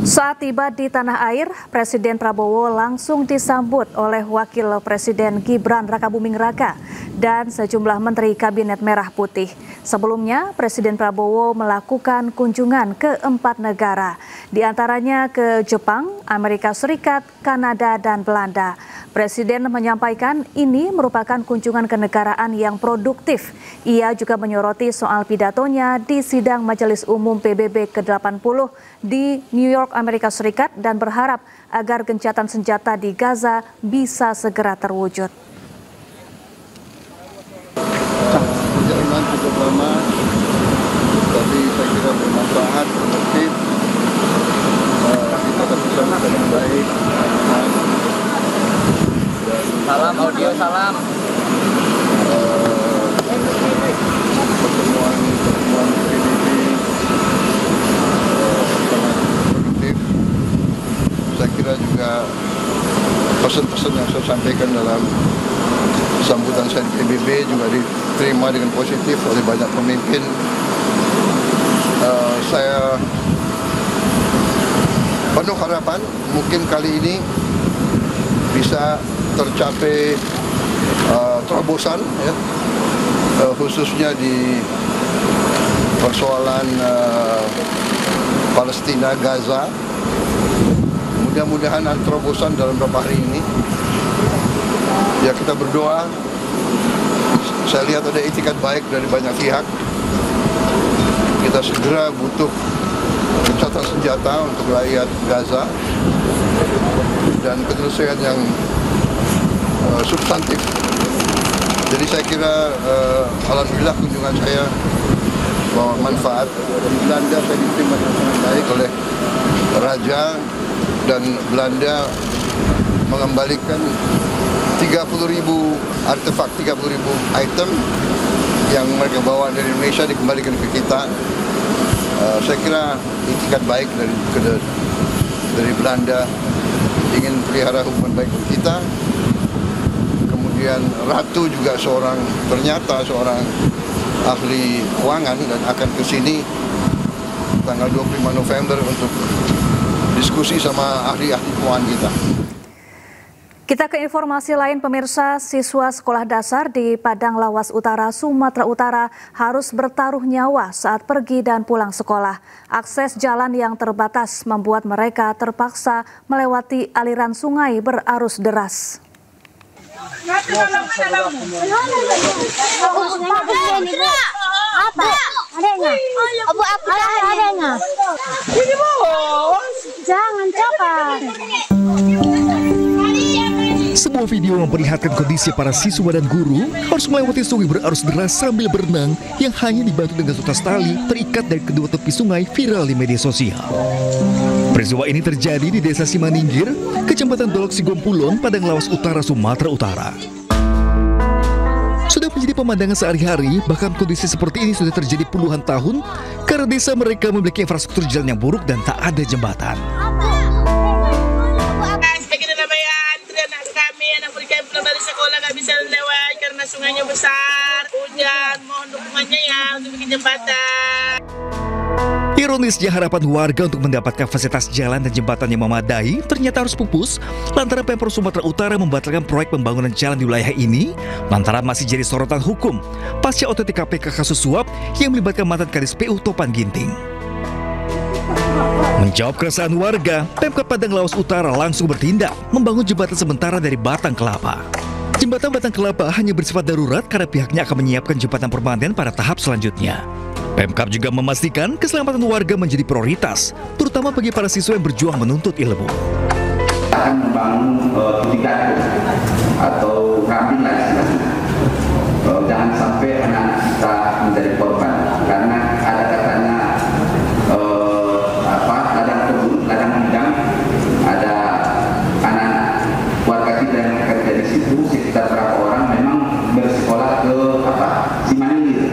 Saat tiba di tanah air, Presiden Prabowo langsung disambut oleh Wakil Presiden Gibran Rakabuming Raka dan sejumlah Menteri Kabinet Merah Putih. Sebelumnya, Presiden Prabowo melakukan kunjungan ke 4 negara, diantaranya ke Jepang, Amerika Serikat, Kanada, dan Belanda. Presiden menyampaikan ini merupakan kunjungan kenegaraan yang produktif. Ia juga menyoroti soal pidatonya di sidang Majelis Umum PBB ke-80 di New York, Amerika Serikat, dan berharap agar gencatan senjata di Gaza bisa segera terwujud. Perjalanan cukup lama, tapi saya kira bermanfaat, produktif. Kita bisa dengan baik. Salam audio, salam. Pertemuan PBB sangat produktif. Saya kira juga pesan-pesan yang saya sampaikan dalam sambutan saya di PBB juga diterima dengan positif oleh banyak pemimpin. Saya penuh harapan mungkin kali ini bisa tercapai terobosan, ya, khususnya di persoalan Palestina, Gaza. Mudah-mudahan terobosan dalam beberapa hari ini. Ya, kita berdoa. Saya lihat ada itikat baik dari banyak pihak. Kita segera butuh gencatan senjata untuk rakyat Gaza dan penyelesaian yang substantif. Jadi saya kira alhamdulillah kunjungan saya bawa manfaat. Di Belanda saya diterima dengan sangat baik oleh Raja, dan Belanda mengembalikan 30.000 artefak, 30.000 item yang mereka bawa dari Indonesia dikembalikan ke kita. Saya kira itikat baik dari Belanda, ingin pelihara hubungan baik dengan kita. Kemudian Ratu juga ternyata seorang ahli keuangan dan akan ke sini tanggal 25 November untuk diskusi sama ahli-ahli keuangan kita. Kita ke informasi lain, pemirsa. Siswa sekolah dasar di Padang Lawas Utara, Sumatera Utara harus bertaruh nyawa saat pergi dan pulang sekolah. Akses jalan yang terbatas membuat mereka terpaksa melewati aliran sungai berarus deras. Jangan cepat. Sebuah video memperlihatkan kondisi para siswa dan guru harus melewati sungai berarus deras sambil berenang yang hanya dibantu dengan sutas tali terikat dari kedua tepi sungai viral di media sosial. Peristiwa ini terjadi di Desa Simaningkir, Kecamatan Dolok Sigompulon, Padang Lawas Utara, Sumatera Utara. Sudah menjadi pemandangan sehari-hari, bahkan kondisi seperti ini sudah terjadi puluhan tahun karena desa mereka memiliki infrastruktur jalan yang buruk dan tak ada jembatan. Dari sekolah nggak bisa lewat karena sungainya besar, hujan, mohon dukungannya ya untuk bikin jembatan. Ironisnya, harapan warga untuk mendapatkan fasilitas jalan dan jembatan yang memadai ternyata harus pupus lantaran Pemprov Sumatera Utara membatalkan proyek pembangunan jalan di wilayah ini lantaran masih jadi sorotan hukum pasca OTT KPK kasus suap yang melibatkan mantan Kadis PU Topan Ginting. Menjawab keresahan warga, Pemkab Padang Lawas Utara langsung bertindak membangun jembatan sementara dari Batang Kelapa. Jembatan Batang Kelapa hanya bersifat darurat karena pihaknya akan menyiapkan jembatan permanen pada tahap selanjutnya. Pemkab juga memastikan keselamatan warga menjadi prioritas, terutama bagi para siswa yang berjuang menuntut ilmu. Akan membangun titik atau kambing lah istilahnya. Jangan sampai anak kita menjadi korban, karena ada katanya ladang kebun, ladang bidang, ada anak warga kita yang bekerja di situ sekitar berapa orang memang bersekolah ke Simaningkir.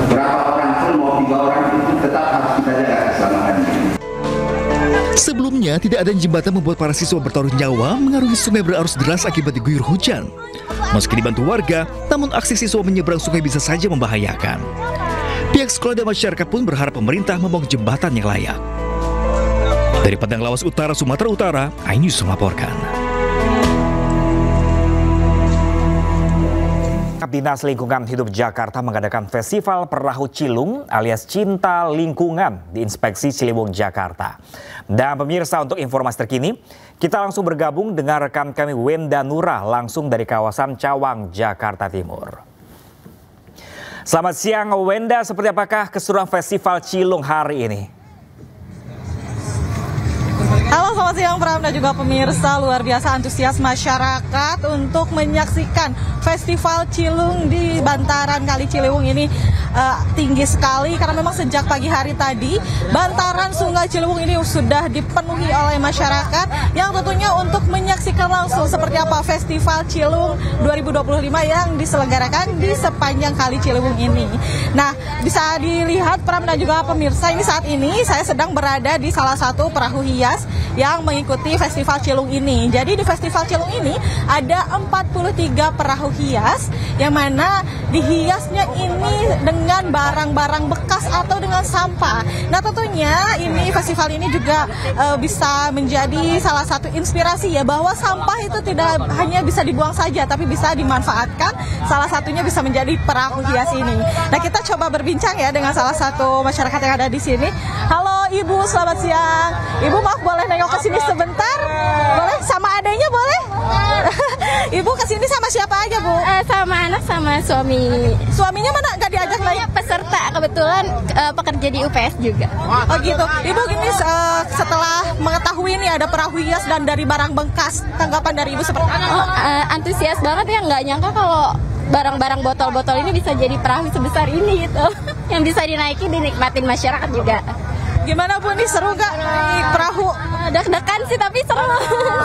Berapa orang pun mau 3 orang itu tetap harus kita jaga keselamatannya. Sebelumnya, tidak ada jembatan membuat para siswa bertaruh nyawa mengarungi sungai berarus deras akibat diguyur hujan. Meski dibantu warga, namun aksi siswa menyeberang sungai bisa saja membahayakan. Pihak sekolah dan masyarakat pun berharap pemerintah membangun jembatan yang layak. Dari Padang Lawas Utara, Sumatera Utara, iNews melaporkan. Dinas Lingkungan Hidup Jakarta mengadakan Festival Perahu Cilung alias Cinta Lingkungan di Inspeksi Ciliwung, Jakarta. Dan pemirsa, untuk informasi terkini, kita langsung bergabung dengan rekan kami Wenda Nura langsung dari kawasan Cawang, Jakarta Timur. Selamat siang Wenda, seperti apakah keseruan Festival Cilung hari ini? Halo, selamat siang Pram dan juga pemirsa. Luar biasa antusias masyarakat untuk menyaksikan Festival Cilung di bantaran Kali Ciliwung ini tinggi sekali karena memang sejak pagi hari tadi bantaran Sungai Ciliwung ini sudah dipenuhi oleh masyarakat yang tentunya untuk menyaksikan langsung seperti apa Festival Cilung 2025 yang diselenggarakan di sepanjang Kali Ciliwung ini. Nah, bisa dilihat Pram dan juga pemirsa, ini saat ini saya sedang berada di salah satu perahu hias yang mengikuti Festival Cilung ini. Jadi di Festival Cilung ini ada 43 perahu hias yang mana dihiasnya ini dengan dengan barang-barang bekas atau dengan sampah. Nah tentunya ini festival ini juga bisa menjadi salah satu inspirasi ya, bahwa sampah itu tidak hanya bisa dibuang saja tapi bisa dimanfaatkan. Salah satunya bisa menjadi perahu hias ini. Nah kita coba berbincang ya dengan salah satu masyarakat yang ada di sini. Halo Ibu, selamat siang. Ibu maaf boleh nengok ke sini sebentar? Boleh? Sama adanya boleh? Ibu kesini sama siapa aja Bu? Sama anak sama suami. Suaminya mana? Gak diajak lagi? Peserta, kebetulan pekerja di UPS juga. Oh gitu. Ibu gini setelah mengetahui ini ada perahu hias dan dari barang bekas, tanggapan dari Ibu seperti apa? Antusias banget ya, nggak nyangka kalau barang-barang botol-botol ini bisa jadi perahu sebesar ini gitu. Yang bisa dinaiki, dinikmatin masyarakat juga. Gimana Bu, nih seru gak naik perahu? Deg-degan sih tapi seru.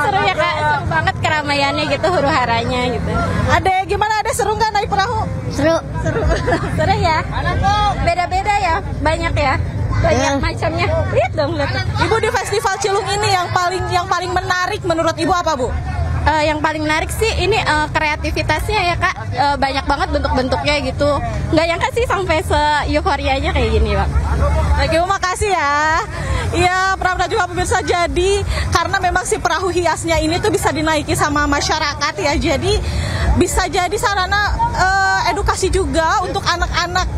Seru ya Kak, seru banget keramaiannya gitu, huru-haranya gitu. Ade, gimana Ade, seru gak naik perahu? Seru. Seru ya? Beda-beda ya, banyak ya. Banyak macamnya. Lihat dong, lihat. Ibu, di festival Cilung ini yang paling menarik menurut Ibu apa Bu? Yang paling menarik sih ini kreativitasnya ya Kak, banyak banget bentuk-bentuknya gitu. Nggak nyangka sih sampai se-euforianya kayak gini Bang. Oke, makasih ya. Iya, Pramda juga pemirsa, jadi karena memang si perahu hiasnya ini tuh bisa dinaiki sama masyarakat ya, jadi bisa jadi sarana edukasi juga untuk anak-anak.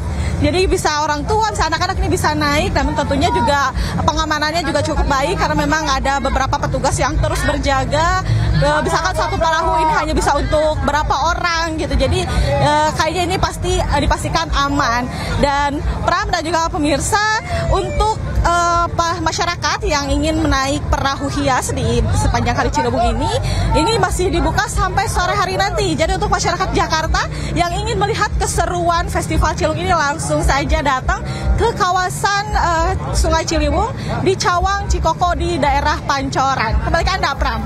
Jadi bisa orang tua, bisa anak-anak ini bisa naik, namun tentunya juga pengamanannya juga cukup baik karena memang ada beberapa petugas yang terus berjaga. Misalkan satu perahu ini hanya bisa untuk berapa orang gitu. Jadi kayaknya ini pasti dipastikan aman. Dan Pram dan juga pemirsa, untuk masyarakat yang ingin menaik perahu hias di sepanjang Kali Ciliwung ini masih dibuka sampai sore hari nanti. Jadi untuk masyarakat Jakarta yang ingin melihat keseruan Festival Cilung ini langsung saja datang ke kawasan Sungai Ciliwung di Cawang, Cikoko di daerah Pancoran. Kembali ke Anda, Pram.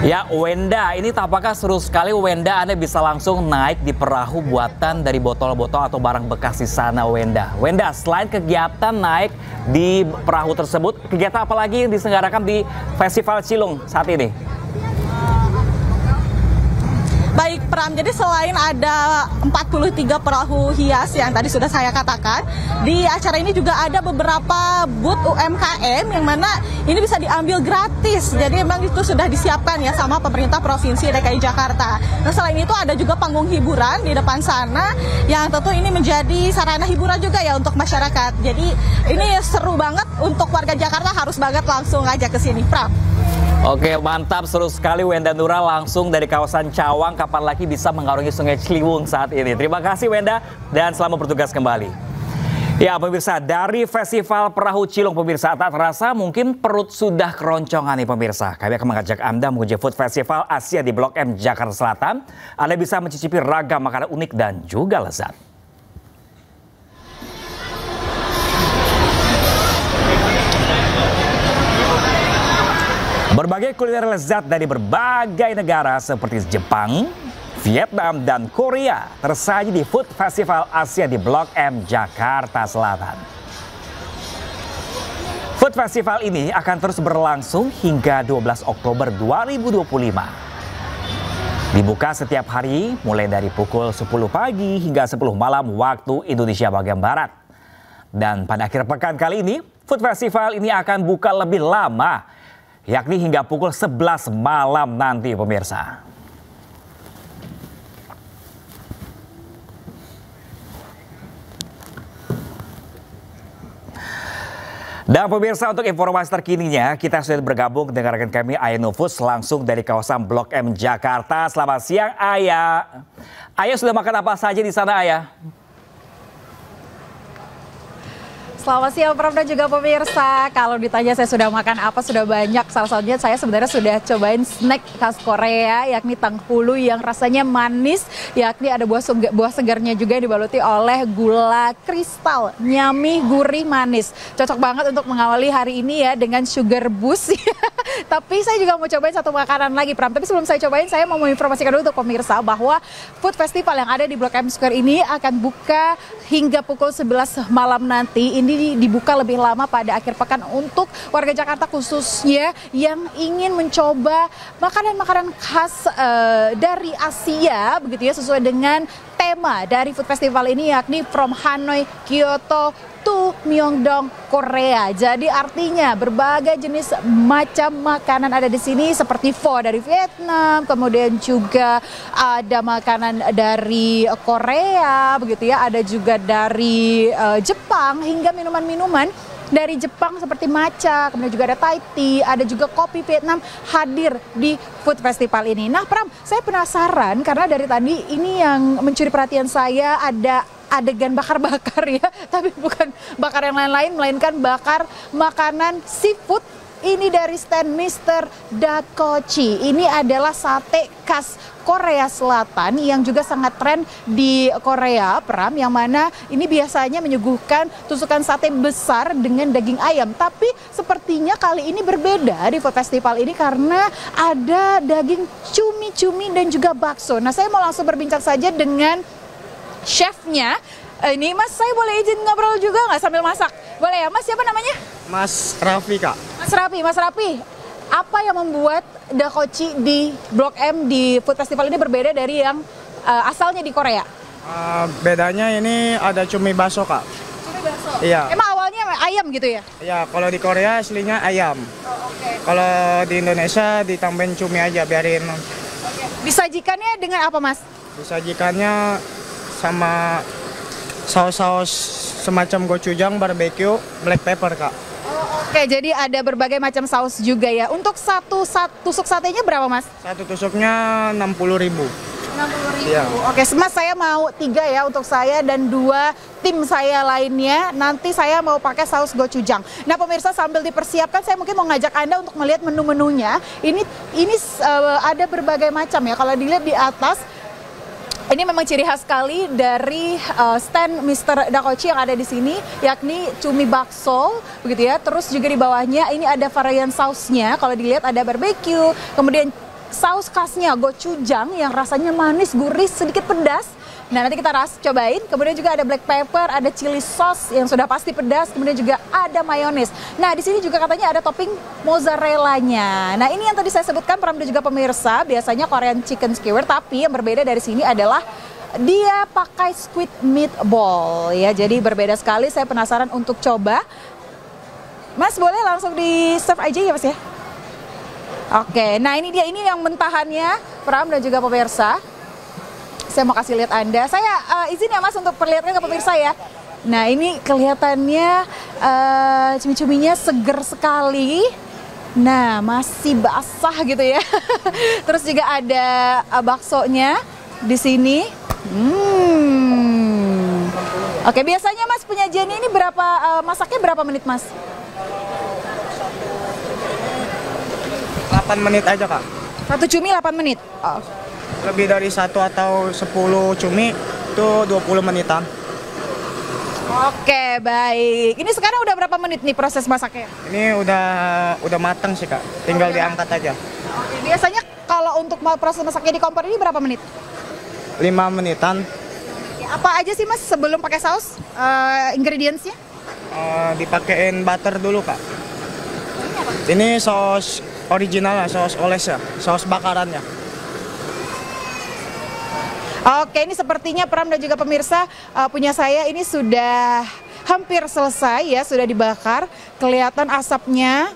Ya, Wenda, ini tampaknya seru sekali. Wenda, Anda bisa langsung naik di perahu buatan dari botol-botol atau barang bekas di sana, Wenda. Wenda, selain kegiatan naik di perahu tersebut, kegiatan apa lagi yang diselenggarakan di Festival Cilung saat ini? Baik Pram, jadi selain ada 43 perahu hias yang tadi sudah saya katakan, di acara ini juga ada beberapa booth UMKM yang mana ini bisa diambil gratis. Jadi memang itu sudah disiapkan ya sama pemerintah Provinsi DKI Jakarta. Nah selain itu ada juga panggung hiburan di depan sana yang tentu ini menjadi sarana hiburan juga ya untuk masyarakat. Jadi ini seru banget, untuk warga Jakarta harus banget langsung aja ke sini, Pram. Oke, mantap, seru sekali Wenda Nura langsung dari kawasan Cawang. Kapan lagi bisa mengarungi Sungai Ciliwung saat ini. Terima kasih Wenda dan selamat bertugas kembali. Ya pemirsa, dari Festival Perahu Cilung pemirsa, tak terasa mungkin perut sudah keroncongan nih pemirsa. Kami akan mengajak Anda mengunjungi Food Festival Asia di Blok M Jakarta Selatan. Anda bisa mencicipi ragam makanan unik dan juga lezat. Berbagai kuliner lezat dari berbagai negara seperti Jepang, Vietnam, dan Korea tersaji di Food Festival Asia di Blok M Jakarta Selatan. Food Festival ini akan terus berlangsung hingga 12 Oktober 2025. Dibuka setiap hari mulai dari pukul 10 pagi hingga 10 malam waktu Indonesia bagian Barat. Dan pada akhir pekan kali ini, Food Festival ini akan buka lebih lama, yakni hingga pukul 11 malam nanti pemirsa. Dan pemirsa, untuk informasi terkininya kita sudah bergabung dengan rekan kami Ayah Nufus langsung dari kawasan Blok M Jakarta. Selamat siang Ayah. Ayah sudah makan apa saja di sana Ayah? Selamat siang Pram dan juga pemirsa. Kalau ditanya saya sudah makan apa, sudah banyak. Salah satunya saya sebenarnya sudah cobain snack khas Korea, yakni tanghulu yang rasanya manis, yakni ada buah segarnya juga yang dibaluti oleh gula kristal. Nyami, gurih, manis. Cocok banget untuk mengawali hari ini ya dengan sugar boost. Tapi saya juga mau cobain satu makanan lagi, Pram. Tapi sebelum saya cobain, saya mau menginformasikan dulu untuk pemirsa bahwa Food Festival yang ada di Blok M Square ini akan buka hingga pukul 11 malam nanti. Ini dibuka lebih lama pada akhir pekan untuk warga Jakarta khususnya yang ingin mencoba makanan-makanan khas dari Asia, begitu ya, sesuai dengan tema dari Food Festival ini, yakni From Hanoi, Kyoto to Myeongdong, Korea. Jadi artinya berbagai jenis macam makanan ada di sini, seperti pho dari Vietnam, kemudian juga ada makanan dari Korea, begitu ya, ada juga dari Jepang, hingga minuman-minuman dari Jepang seperti matcha, kemudian juga ada Thai tea, ada juga kopi Vietnam hadir di Food Festival ini. Nah, Pram, saya penasaran karena dari tadi ini yang mencuri perhatian saya, ada adegan bakar-bakar ya, tapi bukan bakar yang lain-lain, melainkan bakar makanan seafood. Ini dari stand Mr. Dakochi. Ini adalah sate khas Korea Selatan yang juga sangat tren di Korea, Pram, yang mana ini biasanya menyuguhkan tusukan sate besar dengan daging ayam. Tapi sepertinya kali ini berbeda di Food Festival ini karena ada daging cumi-cumi dan juga bakso. Nah, saya mau langsung berbincang saja dengan chefnya. Ini Mas, saya boleh izin ngobrol juga nggak sambil masak? Boleh ya Mas, siapa namanya? Mas Raffi, Kak. Mas Raffi, apa yang membuat Dakochi di Blok M di Food Festival ini berbeda dari yang asalnya di Korea? Bedanya ini ada cumi bakso, Kak. Cumi bakso? Iya. Emang awalnya ayam gitu ya? Iya, kalau di Korea aslinya ayam. Okay. Kalau di Indonesia ditambahin cumi aja, biarin. Okay. Disajikannya dengan apa, Mas? Disajikannya sama saus-saus semacam gochujang, barbecue, black pepper, Kak. Oke, jadi ada berbagai macam saus juga ya. Untuk satu tusuk satenya berapa, Mas? Satu tusuknya 60.000. 60.000. Iya. Oke, Mas, saya mau 3 ya untuk saya dan 2 tim saya lainnya. Nanti saya mau pakai saus gochujang. Nah, pemirsa, sambil dipersiapkan, saya mungkin mau ngajak Anda untuk melihat menu-menunya. Ini ada berbagai macam ya. Kalau dilihat di atas, ini memang ciri khas sekali dari stand Mr. Dakochi yang ada di sini, yakni cumi bakso, begitu ya. Terus juga di bawahnya ini ada varian sausnya. Kalau dilihat ada barbecue, kemudian saus khasnya gochujang yang rasanya manis, gurih, sedikit pedas. Nah, nanti kita cobain. Kemudian juga ada black pepper, ada chili sauce yang sudah pasti pedas, kemudian juga ada mayones. Nah, di sini juga katanya ada topping mozzarella-nya. Nah, ini yang tadi saya sebutkan, Pram dan juga pemirsa, biasanya Korean chicken skewer, tapi yang berbeda dari sini adalah dia pakai squid meatball ya. Jadi berbeda sekali, saya penasaran untuk coba. Mas, boleh langsung di serve aja ya, Mas ya? Oke, nah ini dia, ini yang mentahannya, Pram dan juga pemirsa. Saya mau kasih lihat Anda. Saya izin ya Mas untuk perlihatkan ke pemirsa ya. Nah, ini kelihatannya cumi-cuminya seger sekali. Nah, masih basah gitu ya. Terus juga ada baksonya di sini. Oke, biasanya Mas penyajiannya ini masaknya berapa menit, Mas? 8 menit aja, Kak. Satu cumi 8 menit? Oh. Lebih dari 1 atau 10 cumi itu 20 menitan. Oke, baik. Ini sekarang udah berapa menit nih proses masaknya? Ini udah matang sih, Kak. Tinggal diangkat aja. Oke, biasanya kalau untuk proses masaknya di kompor ini berapa menit? 5 menitan. Apa aja sih Mas sebelum pakai saus? Ingredientsnya? Dipakein butter dulu, Kak. Ini saus original, saus oles ya, saus bakarannya. Oke, ini sepertinya Pram dan juga pemirsa punya saya ini sudah hampir selesai ya, sudah dibakar. Kelihatan asapnya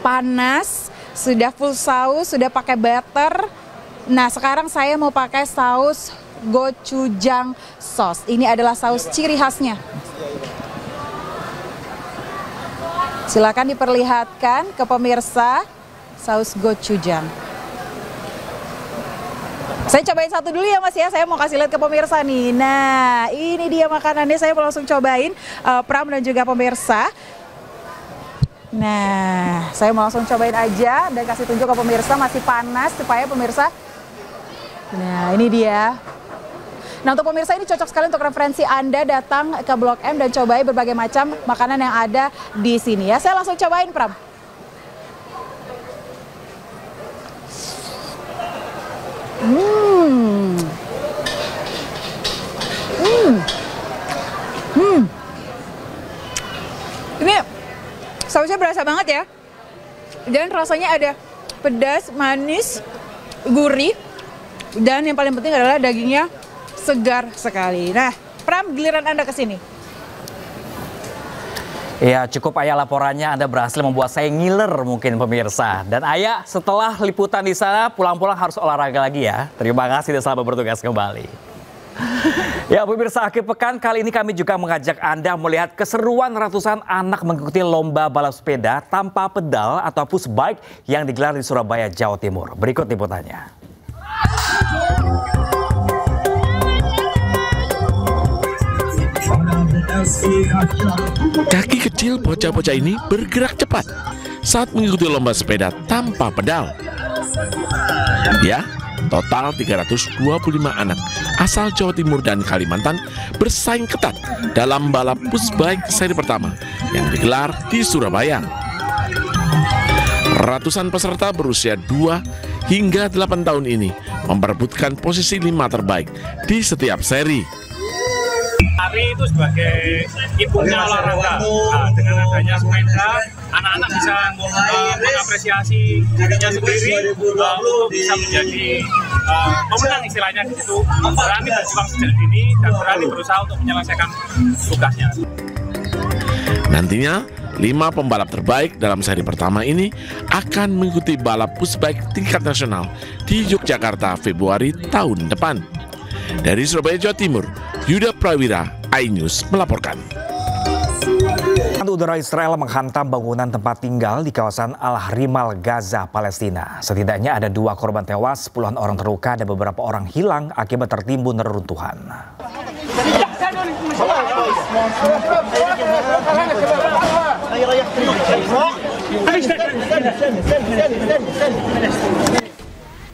panas, sudah full saus, sudah pakai butter. Nah, sekarang saya mau pakai saus gochujang sauce. Ini adalah saus ciri khasnya. Silakan diperlihatkan ke pemirsa saus gochujang. Saya cobain satu dulu ya Mas ya, saya mau kasih lihat ke pemirsa nih. Nah, ini dia makanannya, saya mau langsung cobain, Pram dan juga pemirsa. Nah, saya mau langsung cobain aja dan kasih tunjuk ke pemirsa, masih panas supaya pemirsa. Nah, ini dia. Nah, untuk pemirsa ini cocok sekali untuk referensi Anda datang ke Blok M dan cobain berbagai macam makanan yang ada di sini ya. Saya langsung cobain, Pram. Ini sausnya berasa banget ya. Dan rasanya ada pedas, manis, gurih. Dan yang paling penting adalah dagingnya segar sekali. Nah, Pram, giliran Anda ke sini. Ya, cukup Ayah laporannya, Anda berhasil membuat saya ngiler mungkin pemirsa. Dan Ayah setelah liputan di sana pulang-pulang harus olahraga lagi ya. Terima kasih dan selamat bertugas kembali. Ya pemirsa, akhir pekan kali ini kami juga mengajak Anda melihat keseruan ratusan anak mengikuti lomba balap sepeda tanpa pedal atau push bike yang digelar di Surabaya, Jawa Timur. Berikut liputannya. Kaki kecil bocah-bocah ini bergerak cepat saat mengikuti lomba sepeda tanpa pedal. Ya, total 325 anak asal Jawa Timur dan Kalimantan bersaing ketat dalam balap push bike seri pertama yang digelar di Surabaya. Ratusan peserta berusia 2 hingga 8 tahun ini memperebutkan posisi 5 terbaik di setiap seri. Lari itu sebagai ibunya olahraga. Nah, dengan adanya sepeda, anak-anak bisa mengapresiasi dirinya sendiri untuk bisa menjadi pemenang istilahnya di situ, berani berjuang sejak dini dan berani berusaha untuk menyelesaikan tugasnya. Nantinya 5 pembalap terbaik dalam seri pertama ini akan mengikuti balap push bike tingkat nasional di Yogyakarta Februari tahun depan. Dari Surabaya, Jawa Timur, Yuda Prawira, iNews melaporkan. Udara Israel menghantam bangunan tempat tinggal di kawasan Al-Rimal, Gaza, Palestina. Setidaknya ada 2 korban tewas, puluhan orang terluka dan beberapa orang hilang akibat tertimbun reruntuhan.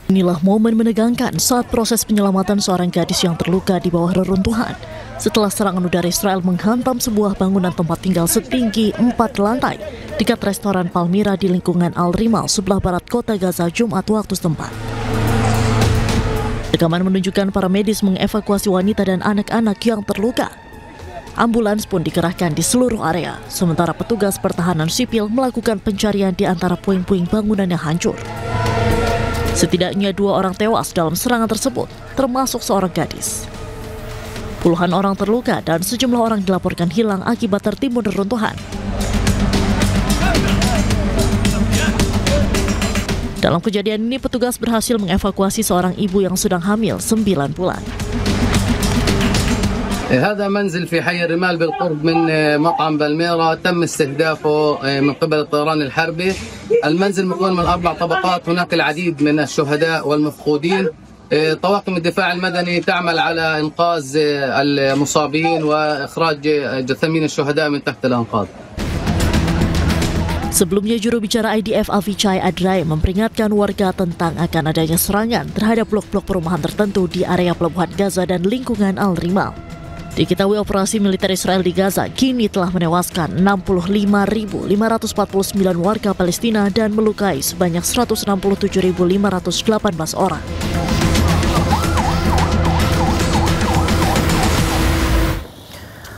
Inilah momen menegangkan saat proses penyelamatan seorang gadis yang terluka di bawah reruntuhan setelah serangan udara Israel menghantam sebuah bangunan tempat tinggal setinggi 4 lantai dekat restoran Palmyra di lingkungan Al-Rimal sebelah barat kota Gaza Jumat waktu setempat. Rekaman menunjukkan para medis mengevakuasi wanita dan anak-anak yang terluka. Ambulans pun dikerahkan di seluruh area, sementara petugas pertahanan sipil melakukan pencarian di antara puing-puing bangunan yang hancur. Setidaknya 2 orang tewas dalam serangan tersebut, termasuk seorang gadis. Puluhan orang terluka dan sejumlah orang dilaporkan hilang akibat tertimbun reruntuhan. Dalam kejadian ini, petugas berhasil mengevakuasi seorang ibu yang sedang hamil 9 bulan. هذا منزل في حي الرمال بالقرب من مطعم بالميرا تم استهدافه من قبل الطيران الحربي. المنزل مكون من 4 طبقات، هناك العديد من الشهداء والمفقودين. طواقم الدفاع المدني تعمل على إنقاذ المصابين وإخراج جثامين الشهداء من تحت الأنقاض. Sebelumnya, juru bicara IDF Avichai Adrai memperingatkan warga tentang akan adanya serangan terhadap blok-blok perumahan tertentu di area pelabuhan Gaza dan lingkungan Al-Rimal. Diketahui operasi militer Israel di Gaza kini telah menewaskan 65.549 warga Palestina dan melukai sebanyak 167.518 orang.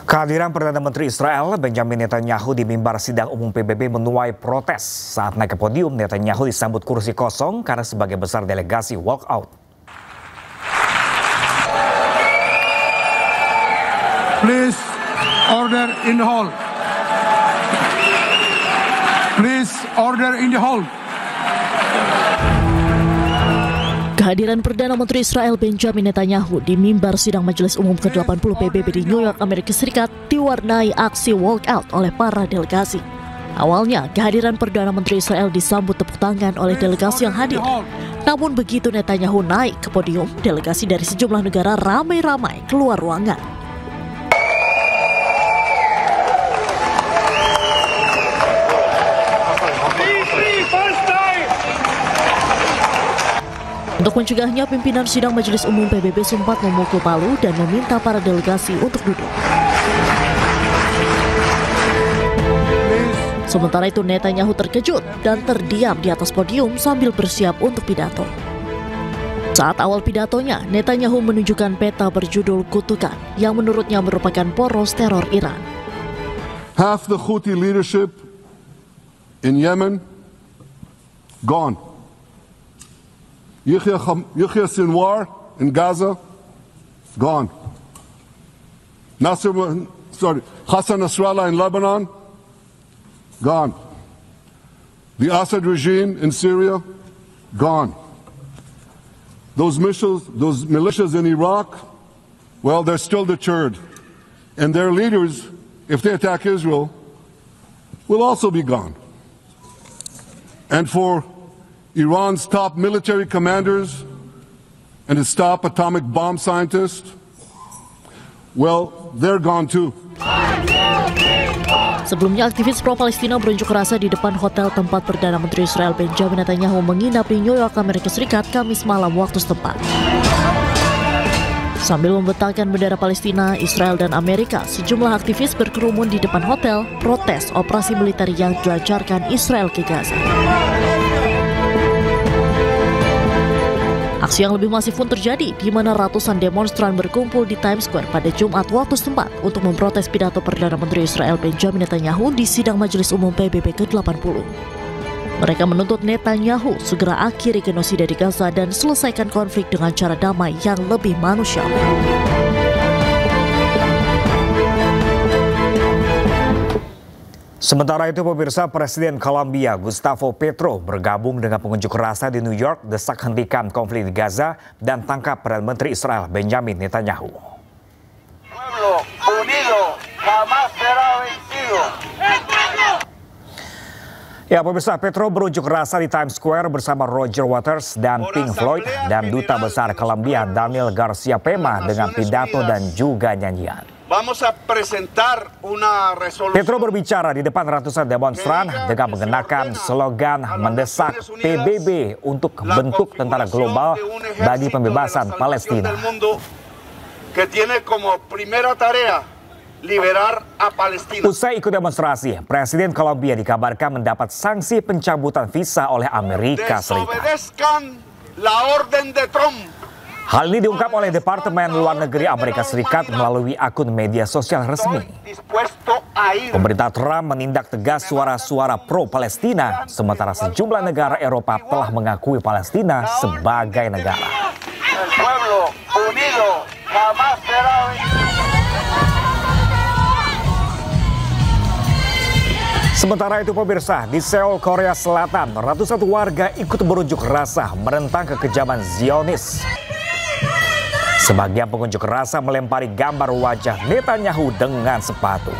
Kehadiran Perdana Menteri Israel Benjamin Netanyahu di mimbar sidang umum PBB menuai protes. Saat naik ke podium, Netanyahu disambut kursi kosong karena sebagian besar delegasi walk out. Please order in the hall. Please order in the hall. Kehadiran Perdana Menteri Israel Benjamin Netanyahu di mimbar sidang Majelis Umum ke-80 PBB di New York, Amerika Serikat diwarnai aksi walkout oleh para delegasi. Awalnya, kehadiran Perdana Menteri Israel disambut tepuk tangan oleh delegasi yang hadir. Namun begitu Netanyahu naik ke podium, delegasi dari sejumlah negara ramai-ramai keluar ruangan. Untuk mencegahnya, pimpinan sidang Majelis Umum PBB sempat memukul palu dan meminta para delegasi untuk duduk. Sementara itu, Netanyahu terkejut dan terdiam di atas podium sambil bersiap untuk pidato. Saat awal pidatonya, Netanyahu menunjukkan peta berjudul Kutukan yang menurutnya merupakan poros teror Iran. Half the Houthi leadership in Yemen gone. Yahya Sinwar in Gaza gone. Hassan Nasrallah in Lebanon gone. The Assad regime in Syria gone. Those militias in Iraq, well, they're still deterred. And their leaders, if they attack Israel, will also be gone. And for Iran's top military commanders and its top atomic bomb scientists, well, they're gone too. Sebelumnya, aktivis pro-Palestina berunjuk rasa di depan hotel tempat Perdana Menteri Israel Benjamin Netanyahu menginap di New York, Amerika Serikat, Kamis malam waktu setempat. Sambil membentangkan bendera Palestina, Israel, dan Amerika, sejumlah aktivis berkerumun di depan hotel protes operasi militer yang dilancarkan Israel ke Gaza. Aksi yang lebih masif pun terjadi, di mana ratusan demonstran berkumpul di Times Square pada Jumat waktu setempat untuk memprotes pidato Perdana Menteri Israel Benjamin Netanyahu di sidang Majelis Umum PBB ke-80. Mereka menuntut Netanyahu segera akhiri genosida di Gaza dan selesaikan konflik dengan cara damai yang lebih manusiawi. Sementara itu, pemirsa, Presiden Kolombia Gustavo Petro bergabung dengan pengunjuk rasa di New York desak hentikan konflik di Gaza dan tangkap Perdana Menteri Israel Benjamin Netanyahu. Ya, pemirsa, Petro berunjuk rasa di Times Square bersama Roger Waters dan Pink Floyd dan Duta Besar Kolombia Daniel Garcia Pema dengan pidato dan juga nyanyian. Petro berbicara di depan ratusan demonstran dengan mengenakan slogan mendesak PBB untuk bentuk tentara global bagi pembebasan Palestina. Usai ikut demonstrasi, Presiden Kolombia dikabarkan mendapat sanksi pencabutan visa oleh Amerika Serikat. Hal ini diungkap oleh Departemen Luar Negeri Amerika Serikat melalui akun media sosial resmi. Pemerintah Trump menindak tegas suara-suara pro-Palestina, sementara sejumlah negara Eropa telah mengakui Palestina sebagai negara. Sementara itu, pemirsa, di Seoul, Korea Selatan, ratusan warga ikut berunjuk rasa menentang kekejaman Zionis. Sebagian pengunjuk rasa melempari gambar wajah Netanyahu dengan sepatu.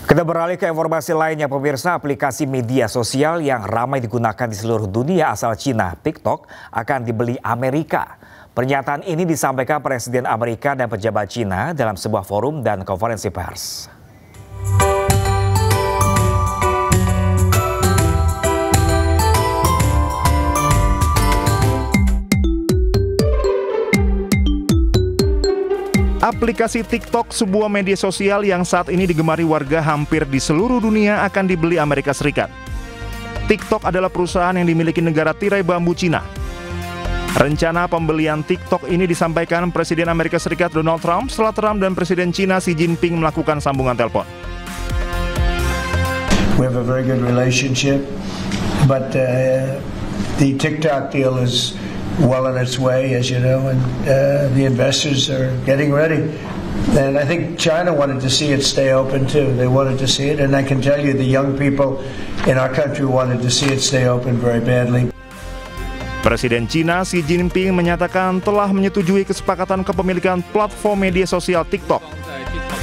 Kita beralih ke informasi lainnya, pemirsa. Aplikasi media sosial yang ramai digunakan di seluruh dunia asal Cina, TikTok, akan dibeli Amerika. Pernyataan ini disampaikan Presiden Amerika dan pejabat Cina dalam sebuah forum dan konferensi pers. Aplikasi TikTok, sebuah media sosial yang saat ini digemari warga hampir di seluruh dunia, akan dibeli Amerika Serikat. TikTok adalah perusahaan yang dimiliki negara tirai bambu Cina. Rencana pembelian TikTok ini disampaikan Presiden Amerika Serikat Donald Trump setelah Trump dan Presiden Cina Xi Jinping melakukan sambungan telepon. We have a very good relationship, but the TikTok deal is well on its way, as you know, and the investors are getting ready. And I think China wanted to see it stay open too. They wanted to see it, and I can tell you the young people in our country wanted to see it stay open very badly. Presiden Cina Xi Jinping menyatakan telah menyetujui kesepakatan kepemilikan platform media sosial TikTok.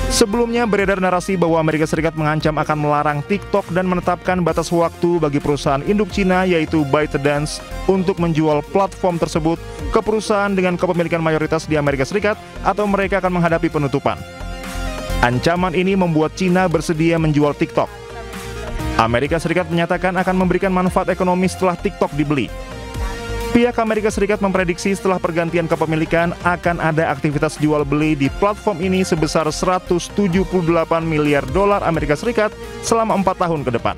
Sebelumnya beredar narasi bahwa Amerika Serikat mengancam akan melarang TikTok dan menetapkan batas waktu bagi perusahaan induk Cina yaitu ByteDance untuk menjual platform tersebut ke perusahaan dengan kepemilikan mayoritas di Amerika Serikat atau mereka akan menghadapi penutupan. Ancaman ini membuat Cina bersedia menjual TikTok. Amerika Serikat menyatakan akan memberikan manfaat ekonomi setelah TikTok dibeli. Pihak Amerika Serikat memprediksi setelah pergantian kepemilikan akan ada aktivitas jual beli di platform ini sebesar $178 miliar Amerika Serikat selama 4 tahun ke depan.